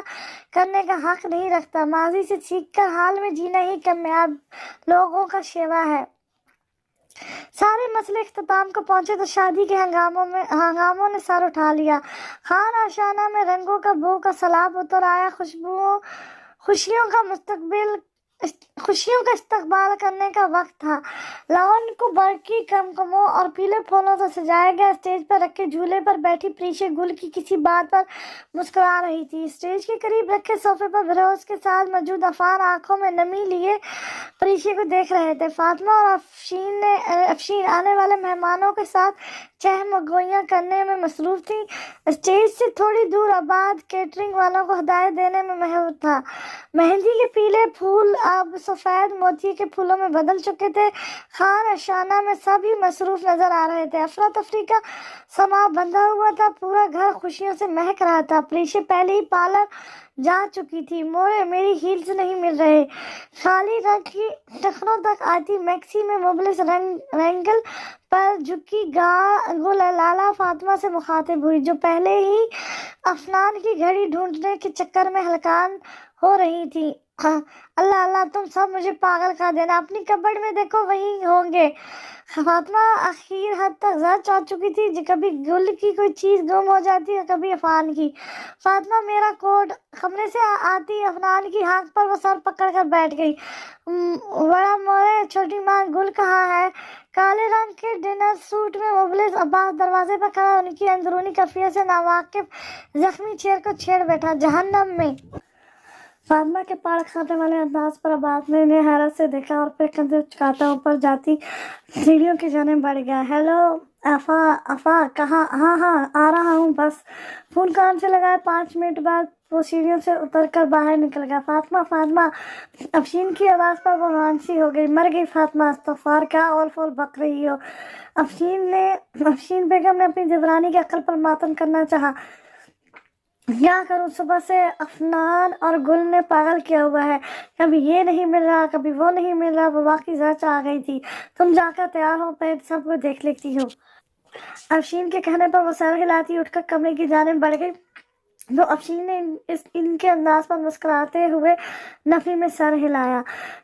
करने का हक नहीं रखता। माजी से सीखकर हाल में जीना ही कामयाब लोगों का शेवा है। सारे मसले इख्तिताम को पहुंचे तो शादी के हंगामों ने सर उठा लिया। खान आशाना में रंगों का बो का सैलाब उतर आया। खुशियों का इस्तकबाल करने का वक्त था। लॉन को बरकी कमकमों और पीले फूलों से सजाया गया। स्टेज पर रखे झूले पर बैठी प्रीशे गुल की किसी बात पर मुस्कुरा रही थी। स्टेज के करीब रखे सोफे पर फिरोज के साथ मौजूद अफान आंखों में नमी लिए प्रीशे को देख रहे थे। फातिमा और अफशीन आने वाले मेहमानों के साथ चहमगोइयां करने में मसरूफ थी। स्टेज से थोड़ी दूर आबाद केटरिंग वालों को हिदायत देने में महव था। मेहंदी के पीले फूल अब सफेद मोती के फूलों में बदल चुके थे। खान अशाना में सभी मसरूफ नजर आ रहे थे। अफरा तफरी का समा बंधा हुआ था। पूरा घर खुशियों से महक रहा था। प्रीशे पहले ही पार्लर जा चुकी थी। मोरे मेरी हील्स नहीं मिल रहे। खाली रंग की टखनों तक आती मैक्सी में मुबलिस रंगल पर झुकी लाला फातिमा से मुखातिब हुई, जो पहले ही अफनान की घड़ी ढूंढने के चक्कर में हलकान हो रही थी। अल्लाह अल्लाह, तुम सब मुझे पागल कर देना। अपनी कबर्ड में देखो, वहीं होंगे। फातिमा आखिर हद तक जर आ चुकी थी। कभी गुल की कोई चीज गुम हो जाती और कभी अफनान की। फातिमा मेरा कोट। कमरे से आती अफनान की हाँक पर वो सर पकड़ कर बैठ गई। बड़ा मोरे, छोटी माँ गुल कहाँ है? काले रंग के डिनर सूट में मुबलिस अब्बास दरवाजे पर खड़ा उनकी अंदरूनी कैफियत से नावाकिफ जख्मी चेहरे को छेड़ बैठा। जहन्नम में। फातिमा के पाड़ खाने वाले अंदाज पर अब्बास ने इन्हें हैरत से देखा और फिर कंधे चुकाता ऊपर जाती सीढ़ियों की जाने बढ़ गया। हेलो अफा कहाँ? हाँ आ रहा हूँ, बस फोन कान से लगाए। 5 मिनट बाद वो सीढ़ियों से उतरकर बाहर निकल गया। फातिमा अफशीन की आवाज़ पर वो रोमांसी हो गई। मर गई फातिमा, इस्तग़फ़ार, क्या और फूल बक रही हो? अफशीन बेगम ने अपनी जिब्रानी की अक्ल पर मातम करना चाहा। क्या करूं, सुबह से अफनान और गुल ने पागल किया हुआ है। कभी ये नहीं मिल रहा, कभी वो नहीं मिल रहा। वो वाकई जच आ गई थी। तुम जाकर तैयार हो, मैं सबको देख लेती हूँ। अफशीन के कहने पर वो सर हिलाती उठकर कमरे की जानिब बढ़ गई। तो अफशीन ने इनके अंदाज पर मुस्कुराते हुए नफी में सर हिलाया।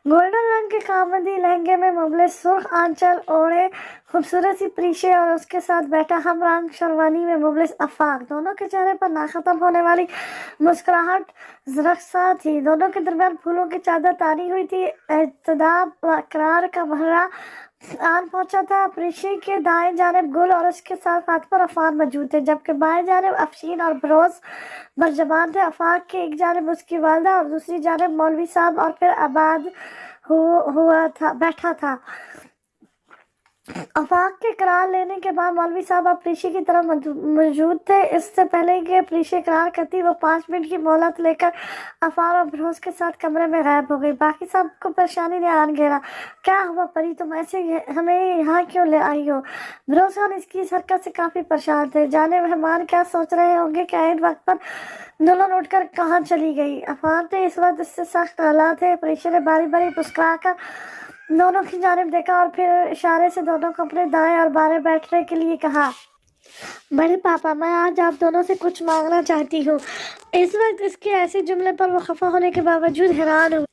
गोल्डन रंग के कामदी लहंगे में मुबलिस सुर्ख आंचल ओढ़े खूबसूरत सी प्रीशे और उसके साथ बैठा हम रंग शेरवानी में मुबलिस अफाक। दोनों के चेहरे पर ना खत्म होने वाली मुस्कुराहट रक्सा थी। दोनों के दरमियान फूलों की चादर तानी हुई थी। इत्तेदाब व इकरार का महरा आन पहुंचा था। प्रीशे के दाएं जानिब गुल और उसके साथ फातिमा और अफान मौजूद थे, जबकि बाएं जानिब अफशीन और बरोज बरजबान थे। अफाक के एक जानिब उसकी वालदा और दूसरी जानिब मौलवी साहब और फिर आबाद बैठा था। अफाक के करार लेने के बाद मौलवी साहब अब प्रीशे की तरफ मौजूद थे। इससे पहले कि प्रीशे करार करती, वो 5 मिनट की मोहलत लेकर अफार और बरोज के साथ कमरे में गायब हो गई। बाकी सब को परेशानी ने आन घेरा। क्या हुआ परी, तुम ऐसे हमें यहाँ क्यों ले आई हो? बरोज खान इसकी इस हरकत से काफी परेशान थे। जाने मेहमान क्या सोच रहे होंगे कि इन वक्त पर दुल्हन उठकर कहाँ चली गई। अफार थे इस वक्त इससे सख्त हालात थे। प्रीशे ने बारी बारी मुस्कुरा कर दोनों की जानिब देखा और फिर इशारे से दोनों को अपने दाएं और बाएं बैठने के लिए कहा। बड़े पापा, मैं आज आप दोनों से कुछ मांगना चाहती हूँ। इस वक्त इसके ऐसे जुमले पर वो खफा होने के बावजूद हैरान हुई।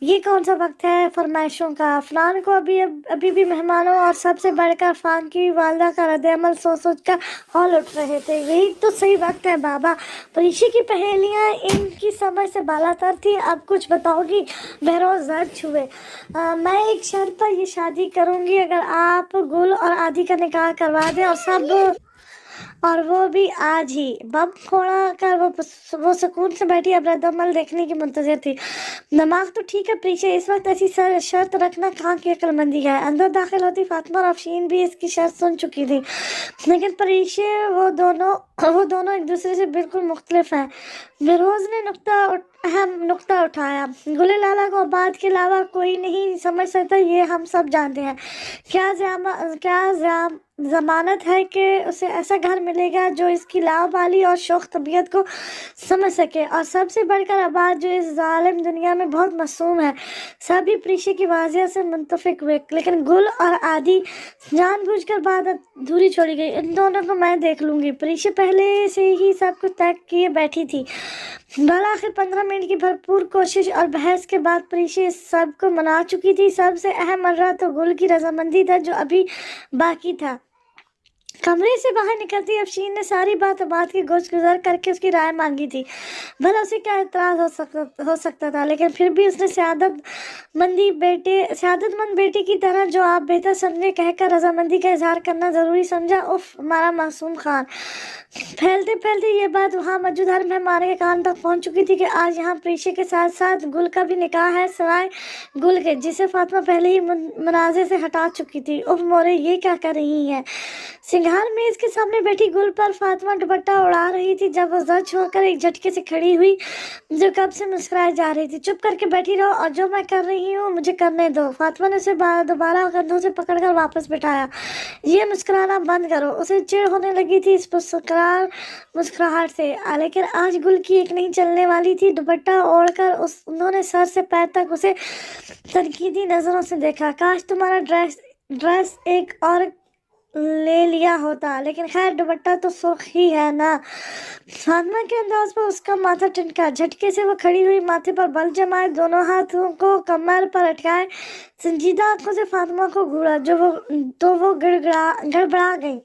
ये कौन सा वक्त है फरमाइशों का? अफनान को अभी भी मेहमानों और सबसे बढ़कर अफनान की वालदा का रद्द-ए-अमल सोच कर हौल उठ रहे थे। यही तो सही वक्त है बाबा। प्रीशे की पहेलियाँ इनकी समझ से बालातर थी। अब कुछ बताओगी? बहरोज जर्द छुए। मैं एक शर्त पर ये शादी करूँगी, अगर आप गुल और आदि का निकाह करवा दें और वो भी आज ही। बम फोड़ा कर वो सुकून से बैठी अब रद्द-अमल देखने की मुंतज़िर थी। दिमाग तो ठीक है प्रीशे, इस वक्त ऐसी शर्त रखना कहाँ की अक्लमंदी है। अंदर दाखिल होती फातिमा और अफशीन भी इसकी शर्त सुन चुकी थी, लेकिन प्रीशे वो दोनों एक दूसरे से बिल्कुल मुख्तलिफ हैं। बरोज ने नुक्ता अहम नुक्ता उठाया। गुल लाला को आबाद के अलावा कोई नहीं समझ सकता, ये हम सब जानते हैं। क्या जमानत है कि उसे ऐसा घर मिलेगा जो इसकी लावाबाली और शौक तबीयत को समझ सके, और सबसे बढ़कर आबाद जो इस जालिम दुनिया में बहुत मासूम है। सभी प्रीशे की वाजिया से मुत्तफिक हुए, लेकिन गुल और आदि जानबूझकर बात अधूरी छोड़ी गई। इन दोनों को मैं देख लूंगी। प्रीशे पहले से ही सब कुछ तय किए बैठी थी। भला आखिर 15 मिनट की भरपूर कोशिश और बहस के बाद प्रीशे सबको मना चुकी थी। सबसे अहम मर्रा तो गुल की रजामंदी था, जो अभी बाकी था। कमरे से बाहर निकलती अफशीन ने सारी बात की गुजर करके उसकी राय मांगी थी। भला उसे क्या एतराज हो सकता था, लेकिन फिर भी उसने सियादतमंद बेटे की तरह जो आप बेहतर समझे कहकर रजामंदी का इजहार करना जरूरी समझा। उफ, हमारा मासूम खान। फैलते फैलते ये बात वहाँ मौजूद हर मेहमान के कान तक पहुँच चुकी थी कि आज यहाँ प्रीशे के साथ साथ गुल का भी निकाह है, सिवाय गुल के जिसे फातिमा पहले ही मनाजे से हटा चुकी थी। उफ मोरे, ये क्या कर रही है? सिंगार मेज के सामने बैठी गुल पर फातिमा दुपट्टा उड़ा रही थी जब वो जज होकर एक झटके से खड़ी हुई, जो कब से मुस्कुराई जा रही थी। चुप करके बैठी रहो और जो मैं कर रही हूँ मुझे करने दो। फातिमा ने उसे दोबारा कंधों से पकड़कर वापस बिठाया। ये मुस्कुराना बंद करो। उसे चिढ़ होने लगी थी इस मुस्कुराहट से, लेकिन आज गुल की एक नहीं चलने वाली थी। दुपट्टा ओढ़कर उन्होंने सर से पैर तक उसे तनकीदी नजरों से देखा। काश तुम्हारा ड्रेस एक और ले लिया होता, लेकिन खैर दुपट्टा तो सुर्ख ही है ना। फातिमा के अंदाज पर उसका माथा टिनका। झटके से वो खड़ी हुई, माथे पर बल जमाए, दोनों हाथों को कमर पर अटकाए संजीदा आंखों से फातिमा को घूरा, वो गड़बड़ा गई।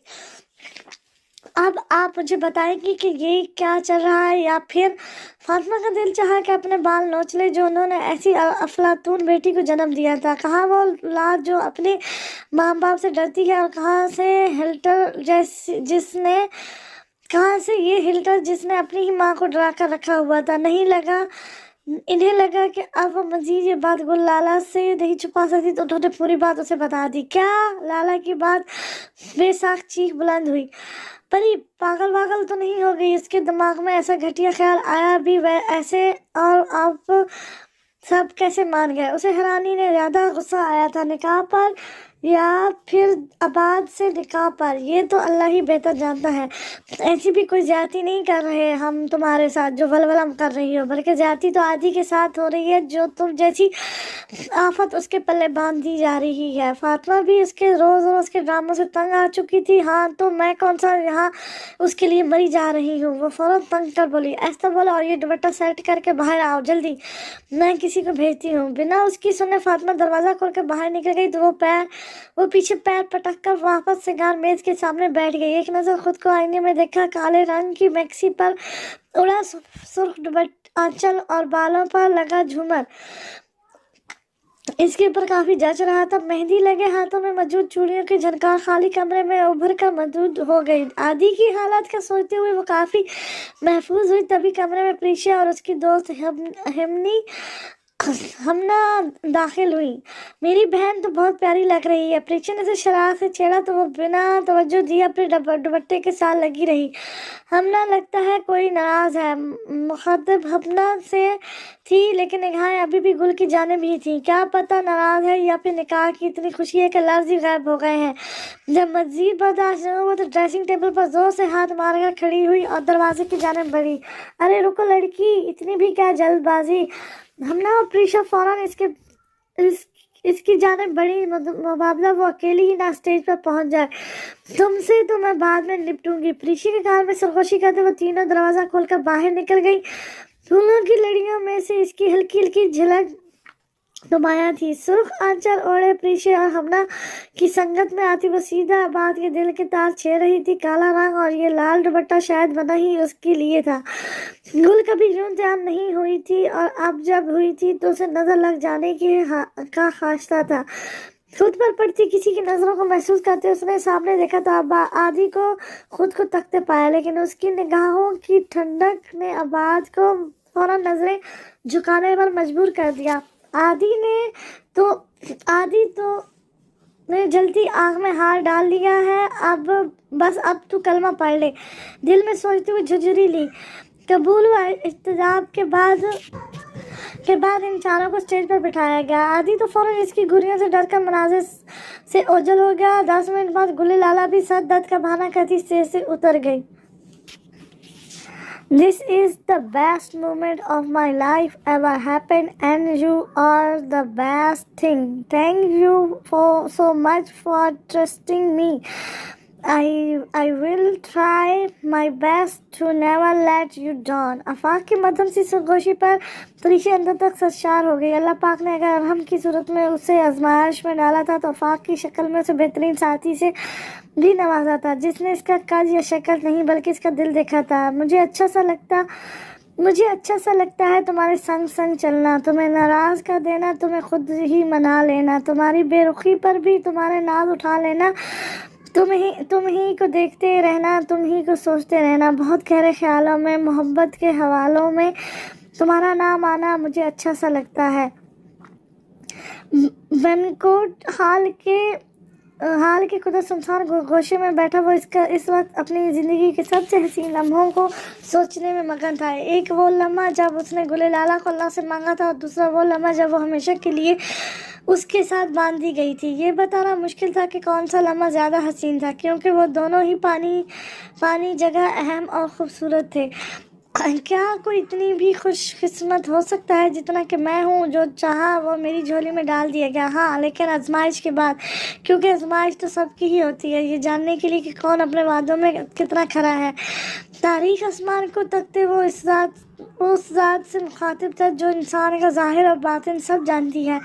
अब आप मुझे बताएंगी कि ये क्या चल रहा है, या फिर? फातिमा का दिल चाहा कि अपने बाल नोच ले, जो उन्होंने ऐसी अफलातून बेटी को जन्म दिया था। कहाँ वो औलाद जो अपने माँ बाप से डरती है, और कहाँ से ये हिल्टर जिसने अपनी ही माँ को डरा कर रखा हुआ था। इन्हें लगा कि अब वो मजीद ये बात गुल लाला से नहीं छुपा सकती, तो उन्होंने पूरी बात उसे बता दी। क्या? लाला की बात बेसाख चीख बुलंद हुई। परी पागल तो नहीं हो गई? इसके दिमाग में ऐसा घटिया ख्याल आया भी ऐसे, और आप सब कैसे मान गए? उसे हैरानी ने ज्यादा गुस्सा आया था। निकाह पर या फिर आबाद से निकाह पर, ये तो अल्लाह ही बेहतर जानता है। ऐसी भी कोई ज्यादती नहीं कर रहे हम तुम्हारे साथ जो वलवला कर रही हो, बल्कि ज्यादती तो आदि के साथ हो रही है, जो तुम जैसी आफत उसके पल्ले बांध दी जा रही है। फातिमा भी उसके रोज के ड्रामों से तंग आ चुकी थी। हाँ तो मैं कौन सा यहाँ उसके लिए मरी जा रही हूँ? वो फौरन तंग कर बोली, ऐसा बोला और ये दुपट्टा सेट करके बाहर आओ जल्दी, मैं किसी को भेजती हूँ। बिना उसकी सुने फातिमा दरवाजा खोल कर बाहर निकल गई तो वो पीछे पैर पटक कर वापस सिंगार मेज के सामने बैठ गई। एक नजर खुद को आईने में देखा। काले रंग की मैक्सी पर उड़ा सुर्ख दुपट्टा, आंचल और बालों पर लगा झूमर इसके ऊपर काफी जच रहा था। मेहंदी लगे हाथों में मौजूद चूड़ियों की झनकार खाली कमरे में उभर कर मौजूद हो गई। आदि की हालत का सोचते हुए वो काफी महफूज हुई। तभी कमरे में प्रीशा और उसकी दोस्त हमना दाखिल हुई। मेरी बहन तो बहुत प्यारी लग रही है। प्रीशा ने उसे शरारत से छेड़ा तो वो बिना तवज्जो दिए अपने दुपट्टे के साथ लगी रही। हमना लगता है कोई नाराज है। मुखातिब हमना से थी, लेकिन निगाहें अभी भी गुल की जानिब ही थी। क्या पता नाराज है या फिर निकाह की इतनी खुशी है कि लफ्ज़ ही गायब हो गए हैं। जब मजीद बर्दाश्त न हुआ तो ड्रेसिंग टेबल पर जोर से हाथ मारकर खड़ी हुई और दरवाजे की जानिब बढ़ी। अरे रुको लड़की, इतनी भी क्या जल्दबाजी? हमना और प्रीशा फौरन इसकी जानिब बड़ी। मुबादला वो अकेली ही ना स्टेज पर पहुंच जाए। तुमसे तो मैं बाद में निपटूंगी। प्रीशा के कान में सरगोशी करते वो तीनों दरवाजा खोलकर बाहर निकल गई। फूलों की लड़ियों में से इसकी हल्की हल्की झलक नुमाया थी। सुर्ख आंचल ओढ़े प्रीशा और हमना की संगत में आती वो सीधा आबाद के दिल के तार छेड़ रही थी। काला रंग और ये लाल दुपट्टा शायद बना ही उसके लिए था। गुल कभी यूं तैयार नहीं हुई थी, और अब जब हुई थी तो उसे नजर लग जाने का खाशता था। खुद पर पड़ती किसी की नजरों को महसूस करते उसने सामने देखा तो आदि को खुद को तकते पाया, लेकिन उसकी निगाहों की ठंडक ने आबाद को फौरन नजरें झुकाने पर मजबूर कर दिया। आदि ने जल्दी आँख में हाथ डाल लिया है। अब तू कलमा पढ़ ले, दिल में सोचते हुए झुरझुरी ली। कबूल हुआ। इज्तिमाब के बाद इन चारों को स्टेज पर बिठाया गया। आदि तो फौरन इसकी घुरियों से डर कर मनाजिर से ओझल हो गया। 10 मिनट बाद गुल्ली लाला भी सर दर्द का बहाना करती स्टेज से उतर गई। This is the best moment of my life ever happened, and you are the best thing. Thank you for so much for trusting me. I will try my best to never let you down. आफाक की मध्यम सी सरगोशी पर तरीके अंदर तक सरशार हो गई। अल्लाह पाक ने अगर अरहम की सूरत में उसे आजमाइश में डाला था तो आफाक की शक्ल में उसे बेहतरीन साथी से भी नवाजा था, जिसने इसका कद या शक्ल नहीं बल्कि इसका दिल देखा था। मुझे अच्छा सा लगता है तुम्हारे संग संग चलना, तुम्हें नाराज कर देना, तुम्हें खुद ही मना लेना, तुम्हारी बेरुखी पर भी तुम्हारे नाज उठा लेना, तुम ही को देखते रहना, तुम ही को सोचते रहना, बहुत गहरे ख्यालों में, मोहब्बत के हवालों में तुम्हारा नाम आना मुझे अच्छा सा लगता है। बनकोट हाल के खुदा सुनसान गोशे में बैठा वो इस वक्त अपनी ज़िंदगी के सबसे हसीन लम्हों को सोचने में मगन था। एक वो लम्हा जब उसने गुले लाला को अल्लाह से मांगा था और दूसरा वो लम्हा जब वो हमेशा के लिए उसके साथ बांध दी गई थी। ये बताना मुश्किल था कि कौन सा लम्हा ज़्यादा हसीन था, क्योंकि वो दोनों ही पानी जगह अहम और ख़ूबसूरत थे। क्या कोई इतनी भी खुशकिस्मत हो सकता है जितना कि मैं हूँ? जो चाहा वो मेरी झोली में डाल दिया गया। हाँ, लेकिन आजमाइश के बाद, क्योंकि आजमाइश तो सबकी ही होती है, ये जानने के लिए कि कौन अपने वादों में कितना खरा है। तारीख आसमान को तकते वो उस ज़ात से मुखातिब था जो इंसान का ज़ाहिर और बातिन सब जानती है,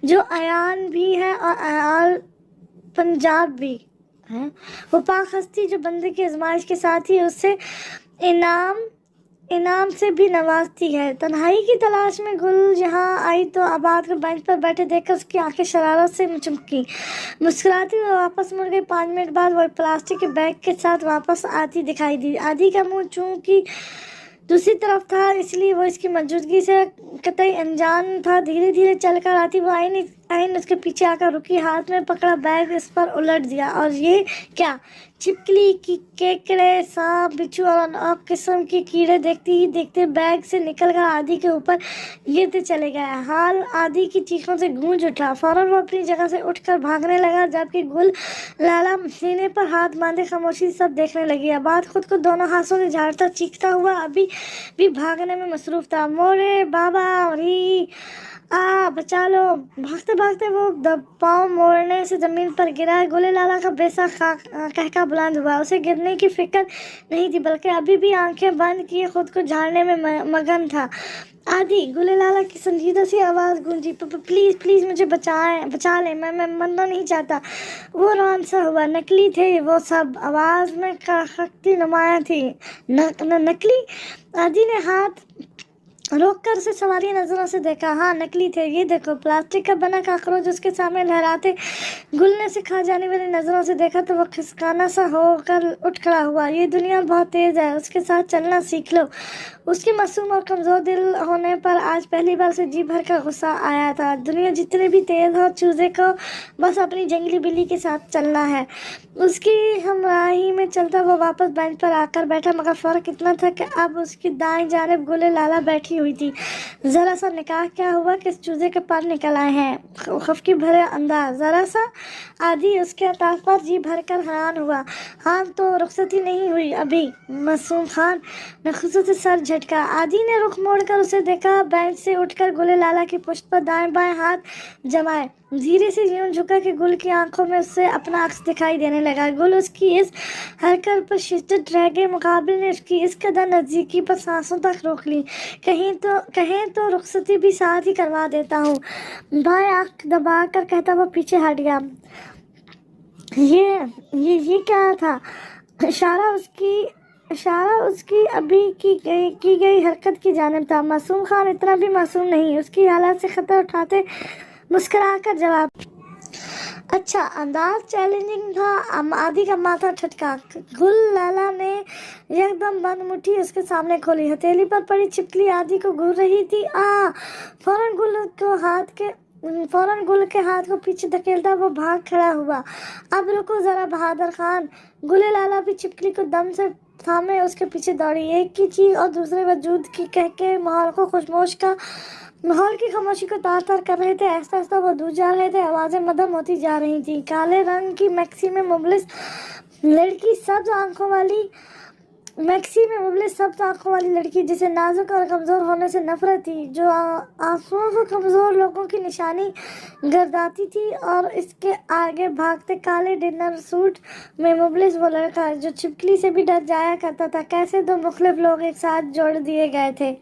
जो अयान भी है और पंजाब भी है। वो पाक हस्ती जो बंदे की आजमाइश के साथ ही उससे इनाम से भी नवाजती है। तन्हाई की तलाश में गुल यहाँ आई तो आबाद को बेंच पर बैठे देखकर उसकी आंखें शरारत से चमकी। मुस्कुराती हुई वापस मुड़ गई। 5 मिनट बाद वो प्लास्टिक के बैग के साथ वापस आती दिखाई दी। आदि का मुंह चूंकि दूसरी तरफ था, इसलिए वो इसकी मौजूदगी से कतई अनजान था। धीरे धीरे चलकर आती वो आइन उसके पीछे आकर रुकी, हाथ में पकड़ा बैग इस पर उलट दिया। और ये क्या? छिपकली की केकड़े, सांप, बिच्छू और किस्म के कीड़े देखते ही देखते बैग से निकलकर आदि के ऊपर गिरते चले गए। हाल आदि की चीखों से गूंज उठा। फौरन वो अपनी जगह से उठकर भागने लगा, जबकि गुल लाला सीने पर हाथ बांधे खामोशी सब देखने लगी। आबाद खुद को दोनों हाथों से झाड़ता चीखता हुआ अभी भी भागने में मसरूफ था। मोरे बाबा री बचा लो। भागते भागते वो पाँव मोड़ने से जमीन पर गिरा। गुले लाला का बेसाख कहका बुलंद हुआ। उसे गिरने की फिक्र नहीं थी, बल्कि अभी भी आंखें बंद किए खुद को झाड़ने में मगन था। आदि, गुले लाला की संजीदा सी आवाज़ गूंजी, प्लीज़ मुझे बचा ले, मैं मरना नहीं चाहता। वो रौन सा हुआ। नकली थे वो सब, आवाज़ में खखती नुमाया थी। नकली? आदि ने हाथ रोक कर उसे सवारी नजरों से देखा। हाँ, नकली थे। ये देखो, प्लास्टिक का बना काकरोच उसके सामने लहराते गुलने से खा जाने वाली नजरों से देखा तो वो खिसकाना सा होकर उठ खड़ा हुआ। ये दुनिया बहुत तेज है, उसके साथ चलना सीख लो। उसकी मासूम और कमज़ोर दिल होने पर आज पहली बार से जी भर का गुस्सा आया था। दुनिया जितने भी तेज हो, चूजे को बस अपनी जंगली बिल्ली के साथ चलना है। उसकी हमराही में चलता वो वापस बेंच पर आकर बैठा, मगर फ़र्क इतना था कि अब उसकी दाएं जानिब गुले लाला बैठी हुई थी। ज़रा सा निकाह क्या हुआ कि इस चूजे के पर निकल आए हैं, खफकी भरे अंदाज। ज़रा सा आदि उसके अताफ पर जी भर कर हैरान हुआ। हाँ, तो रुखसती नहीं हुई अभी। मासूम खान ने खुशी से सर झटका। आदि ने रुख मोड़कर उसे देखा। बेंच से उठकर गुले लाला की पुश्त पर दाएं बाएं हाथ जमाए, धीरे से यूं झुका कि गुल की आंखों में उससे अपना अक्स दिखाई देने लगा। गुल उसकी इस हरकत पर शिद्दत रह गए, मुकाबले ने उसकी इस कदर नज़दीकी पर सांसों तक रोक ली। कहें तो रुखसती भी साथ ही करवा देता हूँ। बाएं आंख दबा कर कहता वो पीछे हट गया। ये क्या था? इशारा उसकी अभी की गई हरकत की जानिब था। मासूम खान इतना भी मासूम नहीं। उसकी हालत से खतर उठाते मुस्कुराकर जवाब। अच्छा, अंदाज चैलेंजिंग था। आदि का माथा ठटका। गुल लाला ने एकदम बंद मुट्ठी उसके सामने खोली। हथेली पर पड़ी छिपकली आदि को घूर रही थी। फौरन गुल के हाथ को पीछे धकेलता वो भाग खड़ा हुआ। अब रुको जरा बहादुर खान। गुले लाला भी छिपकली को दम से تھامے اس کے پیچھے دوڑی، ایک کی چیخ اور دوسرے وجود کی کہہ کے ماحول کی خاموشی کو تار تار کر رہے تھے۔ آہستہ آہستہ وہ دور جا رہے تھے، آوازیں مدھم ہوتی جا رہی تھیں۔ کالے رنگ کی میکسی میں مبلس سبز آنکھوں والی لڑکی جسے نازک اور کمزور ہونے سے نفرت تھی، جو آنسوؤں کو کمزور لوگوں کی نشانی گرداتی تھی، اور اس کے آگے بھاگتے کالے ڈنر سوٹ میں مبلس وہ لڑکا جو چھپکلی سے بھی ڈر جایا کرتا تھا۔ کیسے دو مختلف لوگ ایک ساتھ جوڑ دیے گئے تھے۔